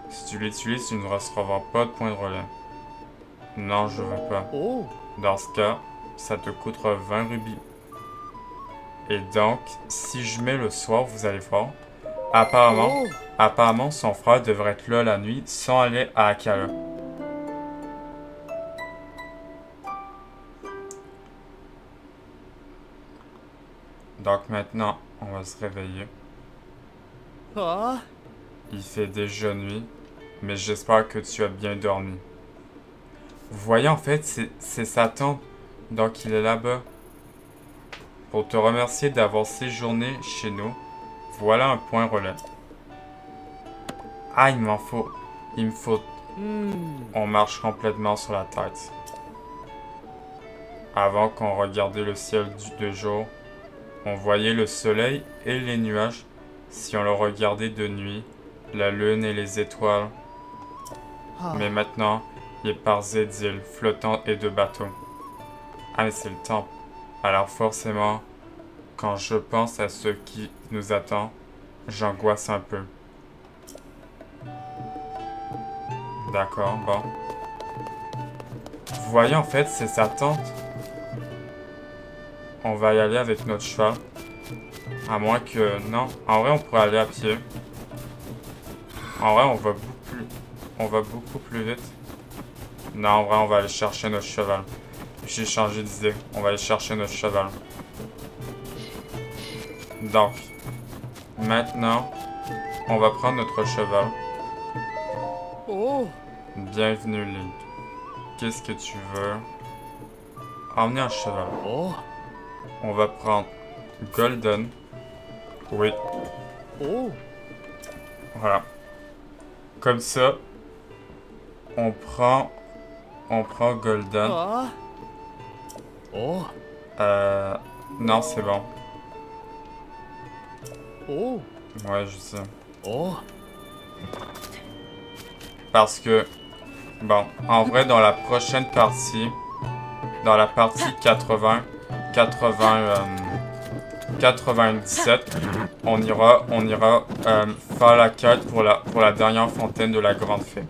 Si tu l'utilises, tu ne recevras pas de points de relais. Non, je veux pas. Dans ce cas, ça te coûtera 20 rubis. Et donc, si je mets le soir, vous allez voir. Apparemment, son frère devrait être là la nuit sans aller à Akala. Donc maintenant, on va se réveiller. Ah. Il fait déjà nuit, mais j'espère que tu as bien dormi. Vous voyez, en fait, c'est sa tante, donc il est là-bas. Pour te remercier d'avoir séjourné chez nous, voilà un point relais. Ah, il m'en faut. Il me faut. On marche complètement sur la tête. Avant qu'on regardait le ciel de jour, on voyait le soleil et les nuages. Si on le regardait de nuit, la lune et les étoiles. Mais maintenant, il est parsé d'îles flottantes et de bateaux. Ah, mais c'est le temple. Alors forcément, quand je pense à ce qui nous attend, j'angoisse un peu. D'accord, bon. Vous voyez, en fait, c'est sa tante. On va y aller avec notre cheval. À moins que... Non, en vrai, on pourrait aller à pied. En vrai, on va beaucoup plus vite. Non, en vrai, on va aller chercher notre cheval. J'ai changé d'idée. On va aller chercher notre cheval. Donc, maintenant, on va prendre notre cheval. Oh. Bienvenue, Link. Qu'est-ce que tu veux? Emmener un cheval. Oh. On va prendre Golden. Oui, Oh. voilà. Comme ça, on prend Golden. Ah. Oh. Non, c'est bon. Oh. Ouais, je sais. Oh. Parce que, bon, en vrai, dans la prochaine partie, dans la partie 97, on ira faire la quête pour la dernière fontaine de la Grande Fée.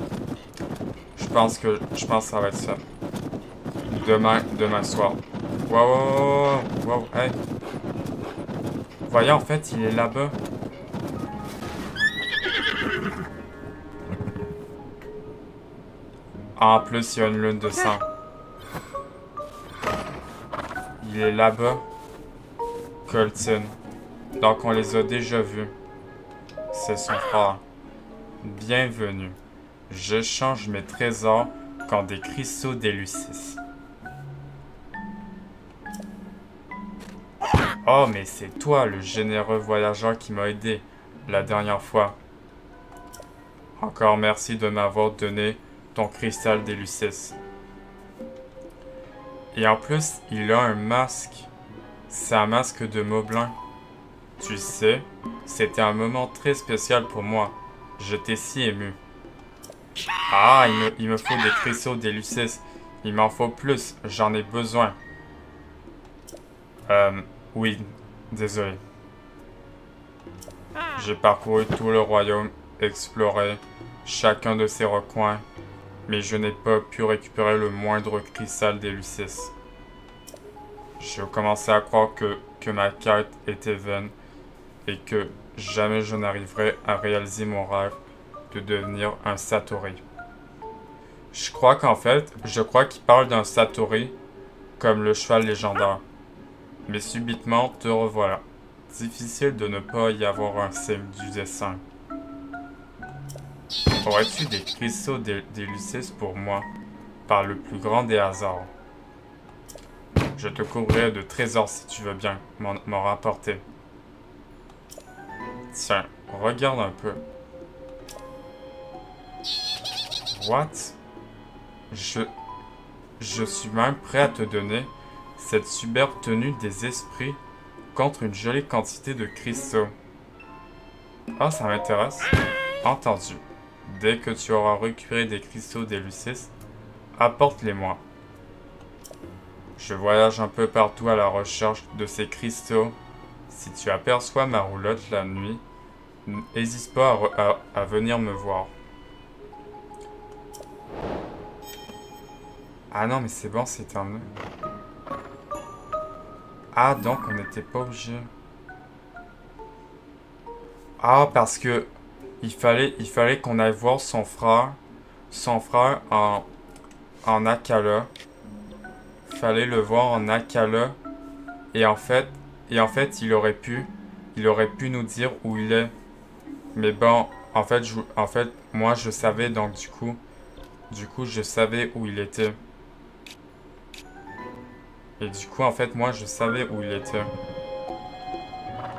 Je pense que ça va être ça. Demain soir. Wow, hey. Vous voyez, en fait, il est là-bas. En plus, il y a une lune de sang. Il est là-bas. Colton. Donc, on les a déjà vus. C'est son frère. Bienvenue. Je change mes trésors contre des cristaux d'Elucis. Oh, mais c'est toi, le généreux voyageur qui m'a aidé la dernière fois. Encore merci de m'avoir donné ton cristal d'Elucis. Et en plus, il a un masque. C'est un masque de Moblin. Tu sais, c'était un moment très spécial pour moi. J'étais si ému. Ah, il me faut des cristaux d'Elucis. Il m'en faut plus, j'en ai besoin. Oui, désolé. J'ai parcouru tout le royaume, exploré chacun de ses recoins, mais je n'ai pas pu récupérer le moindre cristal d'Elucis. Je commençais à croire que ma quête était vaine et que jamais je n'arriverais à réaliser mon rêve de devenir un Satori. Je crois qu'il parle d'un Satori comme le cheval légendaire. Mais subitement, te revoilà. Difficile de ne pas y avoir un signe du dessin. Aurais-tu des cristaux d'Elucis pour moi, par le plus grand des hasards? Je te couvrirai de trésors si tu veux bien m'en rapporter. Tiens, regarde un peu. What? Je suis même prêt à te donner cette superbe tenue des esprits contre une jolie quantité de cristaux. Ah, ça m'intéresse. Entendu. Dès que tu auras récupéré des cristaux d'Elucis, apporte-les-moi. Je voyage un peu partout à la recherche de ces cristaux. Si tu aperçois ma roulotte la nuit, n'hésite pas à venir me voir. Ah non, mais c'est bon, c'est terminé. Ah, donc on n'était pas obligé. Ah, parce que il fallait qu'on aille voir son frère en Akala. Fallait le voir en Akala. Et en fait, il aurait pu nous dire où il est. Mais bon, en fait, moi, je savais, donc du coup, je savais où il était. Et du coup, en fait, moi, je savais où il était.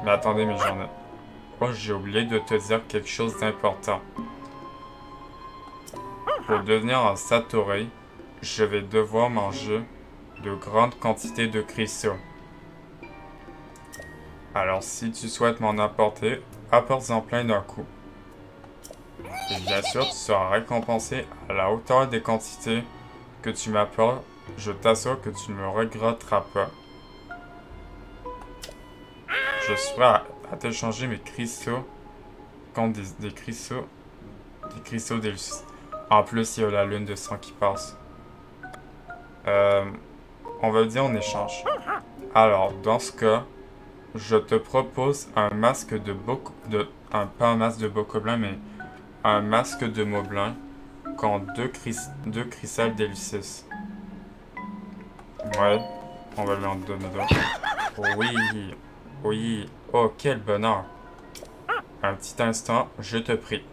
Mais attendez, mais j'en ai... Oh, j'ai oublié de te dire quelque chose d'important. Pour devenir un Satori, je vais devoir manger de grandes quantités de cristaux. Alors, si tu souhaites m'en apporter, apporte-en plein d'un coup. Et bien sûr, tu seras récompensé à la hauteur des quantités que tu m'apportes. Je t'assure que tu ne me regretteras pas. Je suis prêt à t'échanger mes cristaux contre des cristaux des Lucis. En plus, il y a la lune de sang qui passe. On va dire en échange. Alors, dans ce cas, je te propose un masque de pas un masque de Bokoblin, mais un masque de Moblin contre deux cristals d'Elucis. Ouais, on va lui en donner deux. Oui, oui, oh quel bonheur. Un petit instant, je te prie.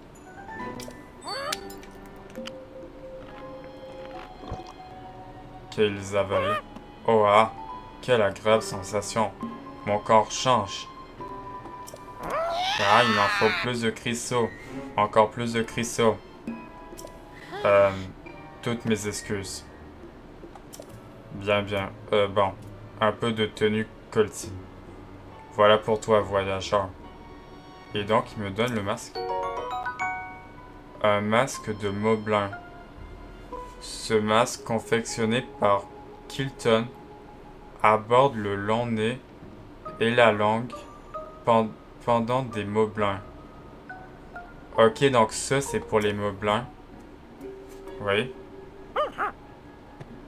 Qu'ils avalent. Oh ah, quelle agréable sensation. Mon corps change. Ah, il m'en faut plus de cristaux. Encore plus de cristaux. Toutes mes excuses. Bien, bien. Bon. Un peu de tenue coltine. Voilà pour toi, voyageur. Et donc, il me donne le masque. Un masque de Moblin. Ce masque, confectionné par Kilton, aborde le long nez et la langue pendant des Moblins. Ok, donc ça, c'est pour les Moblins. Oui.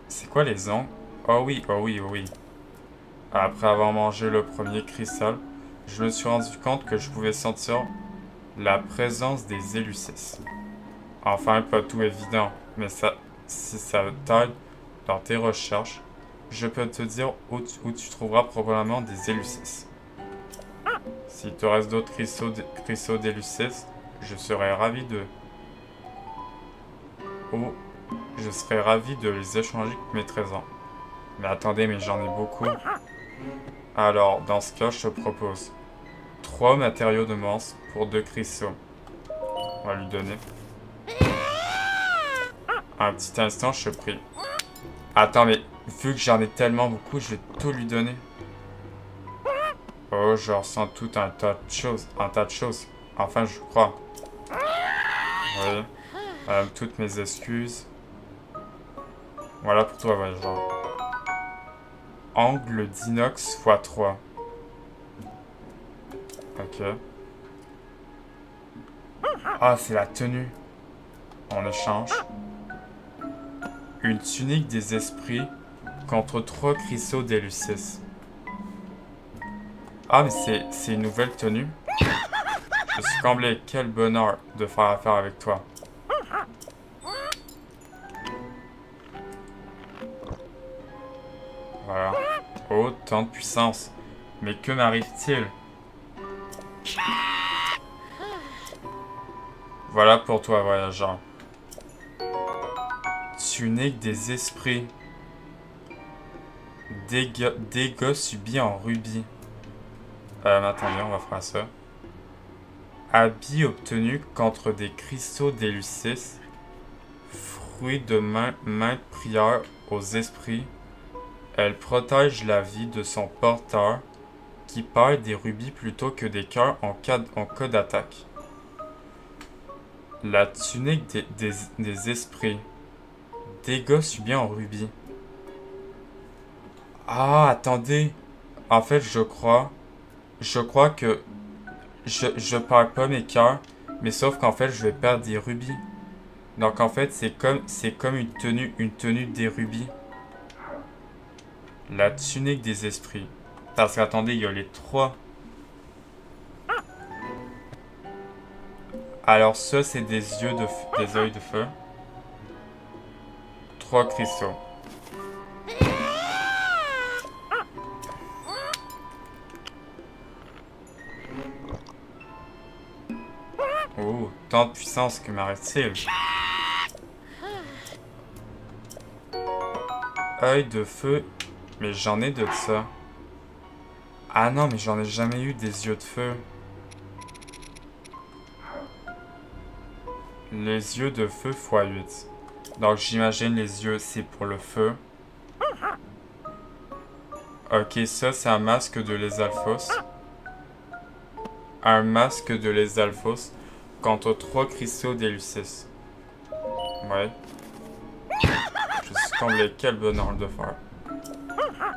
C'est quoi les ongles? Oh oui, oh oui, oh oui. Après avoir mangé le premier cristal, je me suis rendu compte que je pouvais sentir la présence des Élucis. Enfin, pas tout évident, mais si ça t'aide dans tes recherches, je peux te dire où tu trouveras probablement des Élucis. S'il te reste d'autres cristaux d'Élucis, je serais ravi de... Oh, je serais ravi de les échanger avec mes trésors. Mais attendez, mais j'en ai beaucoup. Alors, dans ce cas, je te propose 3 matériaux de monstre pour 2 cristaux. On va lui donner. Un petit instant, je te prie. Attends, mais vu que j'en ai tellement beaucoup, je vais tout lui donner. Oh, je ressens tout un tas de choses. Un tas de choses. Enfin, je crois. Oui. Toutes mes excuses. Voilà pour toi, voyageur. Angle d'inox x3. Ok. Ah, c'est la tenue. En échange. Une tunique des esprits contre 3 cristaux d'Élucis. Ah, mais c'est une nouvelle tenue. Je suis comblé. Quel bonheur de faire affaire avec toi. Voilà. Oh, tant de puissance. Mais que m'arrive-t-il? Voilà pour toi, voyageur. Tunique des esprits. Dégâts subis en rubis. Attendez, on va faire ça. Habit obtenu contre des cristaux d'Élucis. Fruit de maintes prières aux esprits. Elle protège la vie de son porteur qui perd des rubis plutôt que des cœurs en cas d'attaque. La tunique des esprits. Dégâts subis en rubis. Ah, attendez. En fait, je crois que je perds pas mes cœurs, mais sauf qu'en fait, je vais perdre des rubis. Donc en fait, c'est comme une tenue des rubis. La tunique des esprits. Parce qu'attendez, il y a les 3. Alors ça, c'est des yeux de feu. 3 cristaux. Oh, tant de puissance, que m'arrête-t-il? Œil de feu. Mais j'en ai de ça. Ah non, mais j'en ai jamais eu des yeux de feu. Les yeux de feu x8. Donc j'imagine les yeux, c'est pour le feu. Ok, ça c'est un masque de Lizalfos. Un masque de Lizalfos contre 3 cristaux d'Elucis. Ouais. Je suis comblé, quel bonheur de faire.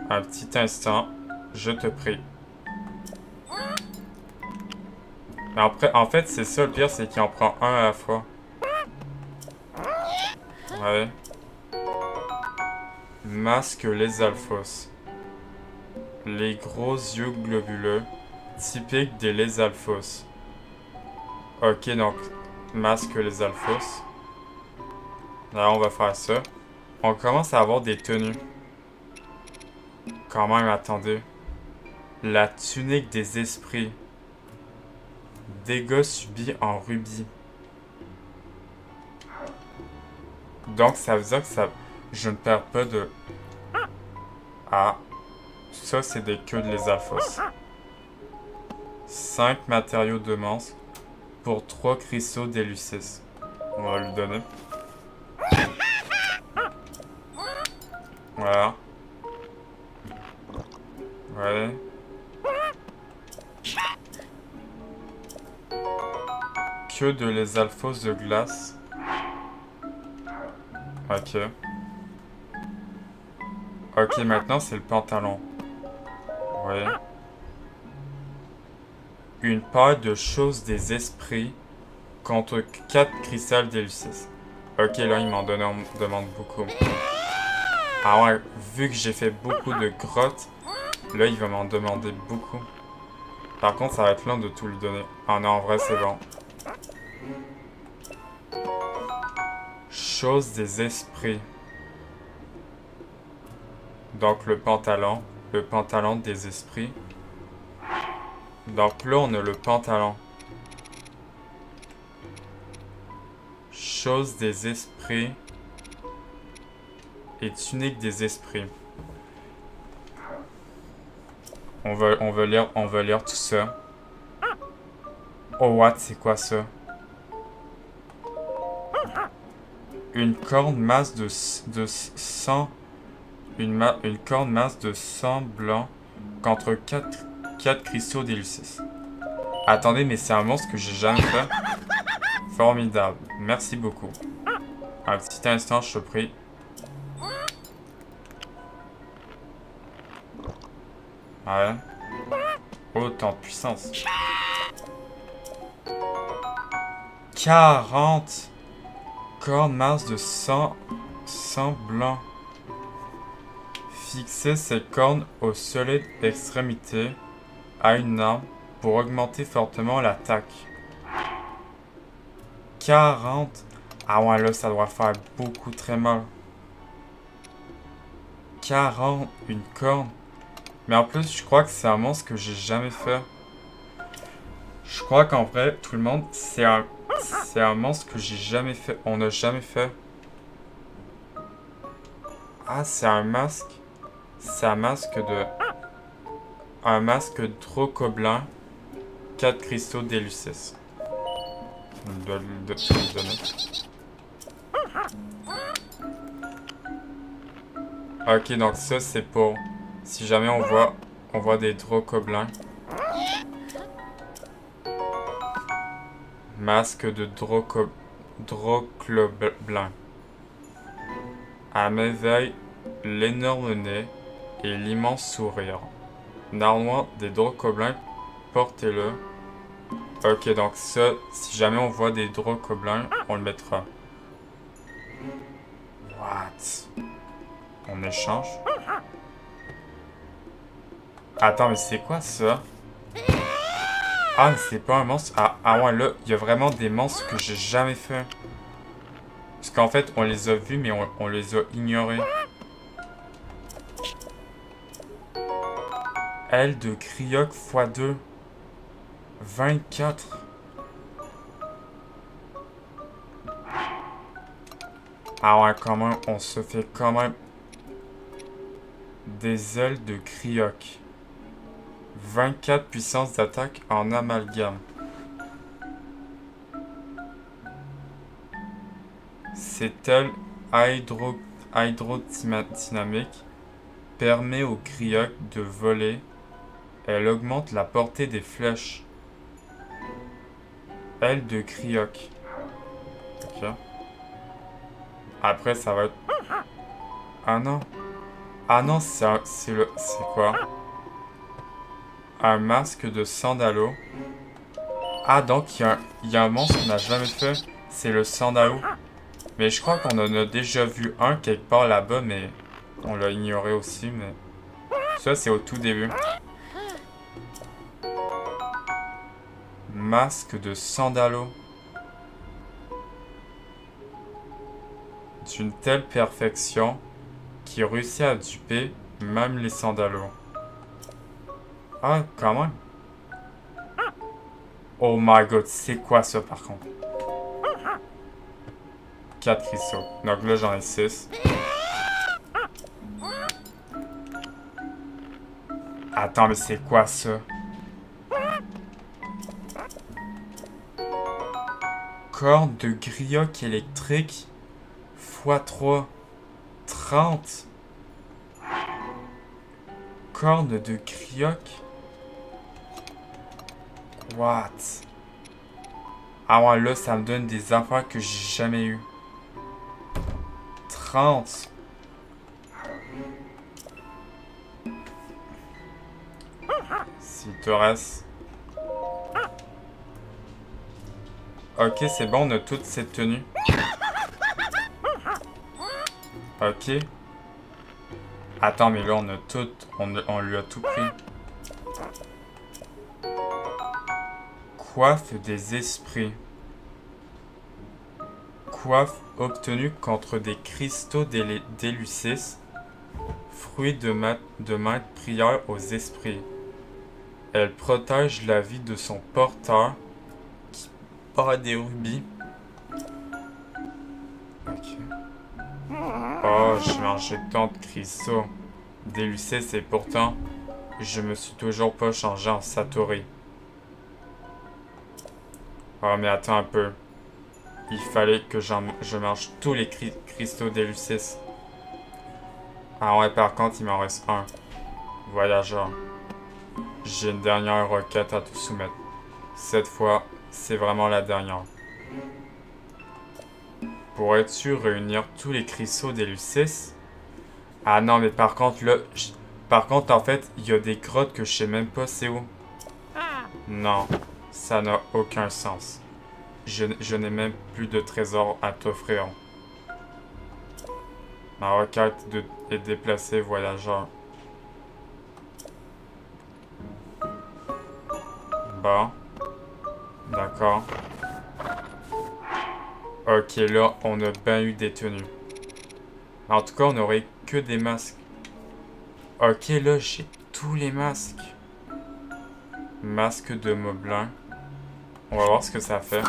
Un petit instant, je te prie. Mais après, en fait, c'est ça le pire, c'est qu'il en prend un à la fois. Ouais. Masque Lizalfos. Les gros yeux globuleux, typiques des Lizalfos. Ok, donc, masque Lizalfos. Là, on va faire ça. On commence à avoir des tenues. Quand même, attendez. La tunique des esprits. Dégâts subis en rubis. Donc, ça veut dire que ça... je ne perds pas de... Ah. Ça, c'est des queues de Lizalfos. 5 matériaux de manse pour 3 cristaux d'Elucis. On va lui donner. Voilà. Ouais. Queue de Lizalfos de glace. Ok. Ok, maintenant c'est le pantalon. Ouais. Une paire de choses des esprits contre 4 cristals d'Elucis. Ok, là il m'en demande beaucoup. Ah ouais, vu que j'ai fait beaucoup de grottes, là il va m'en demander beaucoup. Par contre, ça va être long de tout lui donner. Ah non, en vrai c'est bon. Chose des esprits. Donc le pantalon des esprits. Donc là on a le pantalon. Chose des esprits et tunique des esprits. On va lire tout ça. Oh what, c'est quoi ça? Une corne masse de sang. Une corne masse de sang blanc contre 4 cristaux d'Elucis. Attendez, mais c'est un monstre que j'ai jamais fait. Formidable. Merci beaucoup. Un petit instant, je te prie. Ouais. Autant de puissance. 40 cornes minces de sang blanc. Fixez ces cornes aux solides extrémités à une arme pour augmenter fortement l'attaque. 40. Ah ouais, là, ça doit faire beaucoup très mal. 40, une corne. Mais en plus, je crois que c'est un monstre que j'ai jamais fait. Je crois qu'en vrai, tout le monde, c'est un monstre que j'ai jamais fait. On n'a jamais fait. Ah, c'est un masque. C'est un masque de... Un masque Drocoblin. 4 cristaux d'Elucis. De le donner. Ok, donc ça, c'est pour... Si jamais on voit des Drocoblins. Masque de Drocloblin. À m'éveille l'énorme nez et l'immense sourire. Narnois des Drocoblins, portez-le. Ok, donc ça, si jamais on voit des Drocoblins, on le mettra. What? On échange? Attends, mais c'est quoi ça? Ah, mais c'est pas un monstre. Ah ouais, là, il y a vraiment des monstres que j'ai jamais fait. Parce qu'en fait, on les a vus, mais on les a ignorés. Aile de Krioc x2. 24. Ah ouais, quand même, on se fait quand même des ailes de Krioc. 24 puissance d'attaque en amalgame. Cette aile hydrodynamique permet au Krioc de voler. Elle augmente la portée des flèches. Aile de Krioc. Ok. Après, ça va être... Ah non. Ah non, c'est quoi? Un masque de Sandalo. Ah, donc il y a un monstre qu'on n'a jamais fait. C'est le Sandalo. Mais je crois qu'on en a déjà vu un quelque part là-bas, mais on l'a ignoré aussi. Mais ça, c'est au tout début. Masque de Sandalo. D'une telle perfection qui réussit à duper même les Sandalos. Ah, quand même. Oh my god, c'est quoi ça par contre? 4 cristaux. Donc là, j'en ai 6. Attends, mais c'est quoi ça? Corne de grioc électrique x3. 30. Corne de grioc. What? Ah ouais, là, ça me donne des affaires que j'ai jamais eues. 30. S'il te reste... Ok, c'est bon, on a toutes ces tenues. Ok. Attends, mais là, on a tout... On lui a tout pris. Coiffe des esprits. Coiffe obtenue contre des cristaux d'Élucis. Fruit de maître prière aux esprits. Elle protège la vie de son porteur qui porte des rubis. Ok. Oh, j'ai mangé tant de cristaux d'Élucis et pourtant, je me suis toujours pas changé en Satori. Oh, mais attends un peu. Il fallait que je mange tous les cristaux d'Élucis. Ah ouais, par contre, il m'en reste un. Voyageur. J'ai une dernière requête à te soumettre. Cette fois, c'est vraiment la dernière. Pourrais-tu réunir tous les cristaux d'Élucis? Ah non, mais par contre, là... Par contre, en fait, il y a des grottes que je sais même pas c'est où. Non, ça n'a aucun sens. Je n'ai même plus de trésors à t'offrir. Ma requête est déplacée, voyageur. Bon. D'accord. Ok, là, on a bien eu des tenues. En tout cas, on n'aurait que des masques. Ok, là, j'ai tous les masques. Masque de Moblin. On va voir ce que ça fait.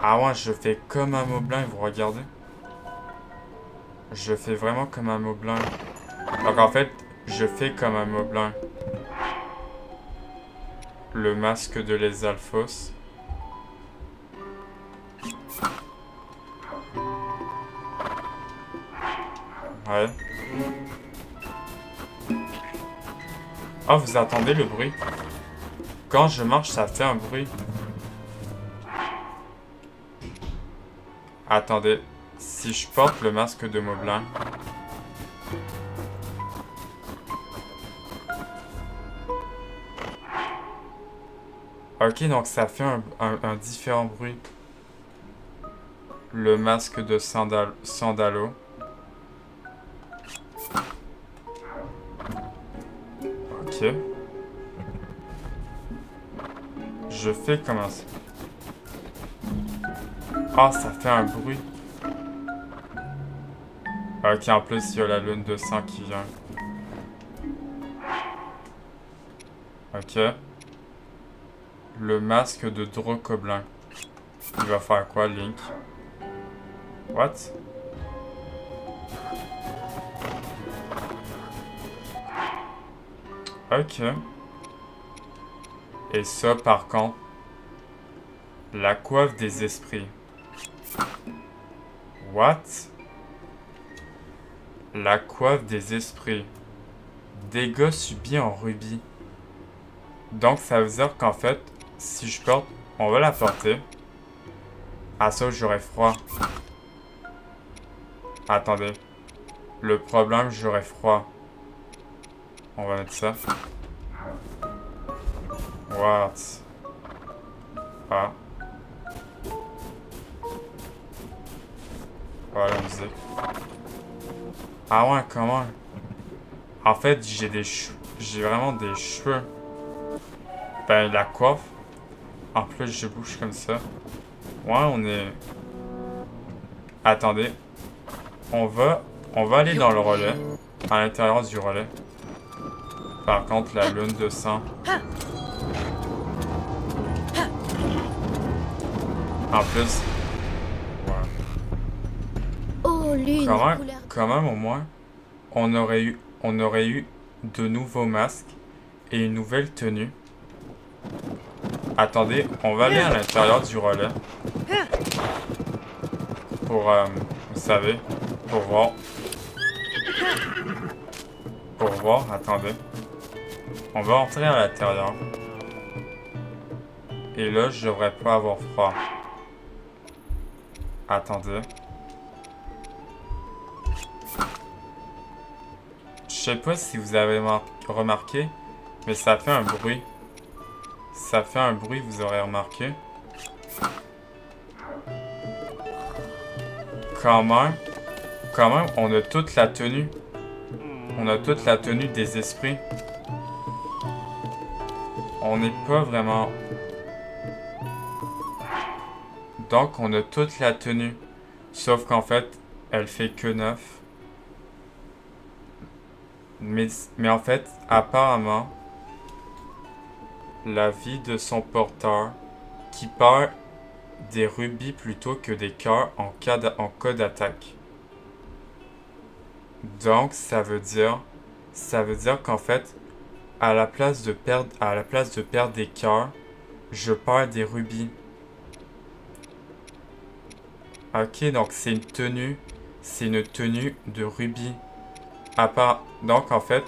Ah ouais, je fais comme un Moblin, vous regardez? Je fais vraiment comme un Moblin. Donc en fait, je fais comme un Moblin. Le masque de les Alphos. Ouais. Ah, vous entendez le bruit? Quand je marche, ça fait un bruit. Attendez. Si je porte le masque de Moblin... Ok, donc ça fait un différent bruit. Le masque de Sandalo. Ok. Je fais comme un... Ah, ça fait un bruit. Ok, en plus, il y a la lune de sang qui vient. Ok. Le masque de Drocoblin. Il va faire quoi, Link? What? Ok. Et ça, par contre, la coiffe des esprits. What? La coiffe des esprits. Dégâts subis en rubis. Donc, ça veut dire qu'en fait, si je porte, on va la porter. Ah, ça, j'aurais froid. Attendez. Le problème, j'aurais froid. On va mettre ça. What? Ah. Voilà la musique. Ah ouais, comment? En fait, j'ai des cheveux. J'ai vraiment des cheveux. Ben, la coiffe. En plus, je bouge comme ça. Ouais, on est... Attendez. On va aller dans le relais. À l'intérieur du relais. Par contre, la lune de sang. En plus... Ouais. Oh, lune, Quand même, au moins, on aurait eu de nouveaux masques et une nouvelle tenue. Attendez, on va aller à l'intérieur du relais. Pour, vous savez, pour voir. Pour voir, attendez. On va entrer à l'intérieur. Et là, je devrais pas avoir froid. Attendez. Je sais pas si vous avez remarqué, mais ça fait un bruit. Ça fait un bruit, vous aurez remarqué. Quand même, on a toute la tenue. On a toute la tenue des esprits. On n'est pas vraiment... Donc, on a toute la tenue. Sauf qu'en fait, elle fait que 9. Mais en fait, apparemment, la vie de son porteur, qui perd des rubis plutôt que des cœurs en cas d'attaque. Donc, ça veut dire qu'en fait, à la place de perdre des cœurs, je perds des rubis. Ok, donc c'est une tenue de rubis. Donc en fait,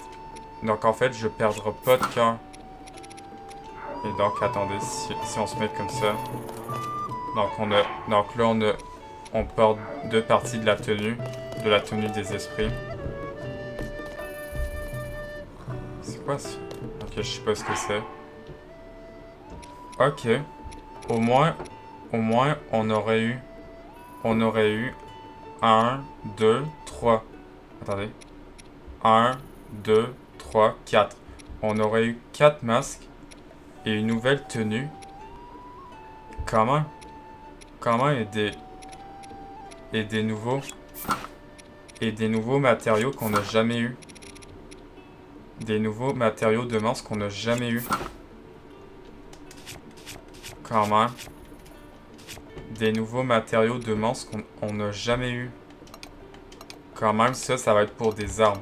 je perdrai pas de cœur. Et donc, attendez, si on se met comme ça. Donc là, on porte deux parties de la tenue des esprits. C'est quoi ça? Ok, je sais pas ce que c'est. Ok. Au moins, on aurait eu 1, 2, 3. Attendez. 1, 2, 3, 4. On aurait eu 4 masques et une nouvelle tenue. Comment et des nouveaux matériaux qu'on n'a jamais eu. Des nouveaux matériaux de masques qu'on n'a jamais eu. Quand même. Des nouveaux matériaux de masques qu'on n'a jamais eu. Quand même, ça va être pour des armes.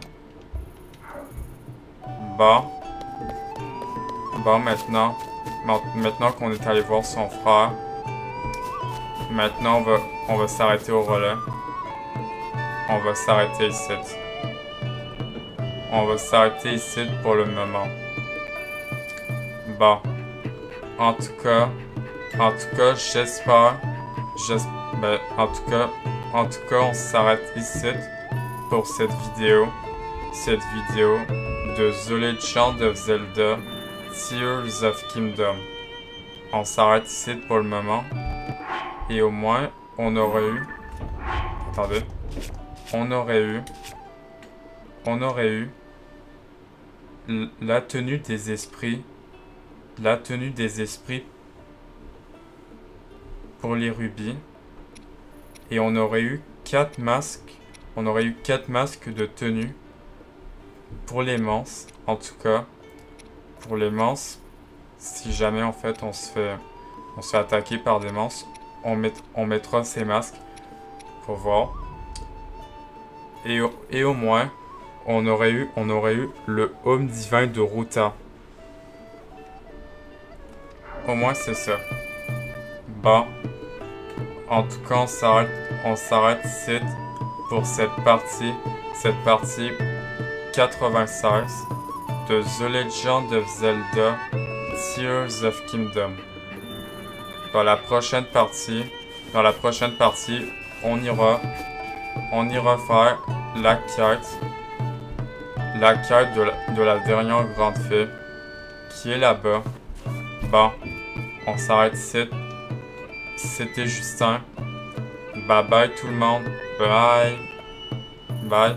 Bon, maintenant qu'on est allé voir son frère, maintenant on va s'arrêter au relais. On va s'arrêter ici. On va s'arrêter ici pour le moment. Bon, en tout cas, j'espère. En tout cas, on s'arrête ici pour cette vidéo. Cette vidéo de The Legend of Zelda Tears of Kingdom. On s'arrête ici pour le moment. Et au moins, on aurait eu... Attendez. On aurait eu... La tenue des esprits. La tenue des esprits pour les rubis. Et on aurait eu 4 masques. On aurait eu 4 masques de tenue. Pour les manses, en tout cas. Pour les manses, si jamais en fait on se fait attaquer par des manses, on mettra ces masques pour voir. Et au moins, on aurait eu le Homme Divin de Ruta. Au moins, c'est ça. Bon. En tout cas, on s'arrête ici pour cette partie 96 de The Legend of Zelda Tears of Kingdom. Dans la prochaine partie, on ira faire la quête de la dernière grande fée qui est là-bas. Bon, on s'arrête ici. C'était Justin. Bye bye tout le monde. Bye. Bye.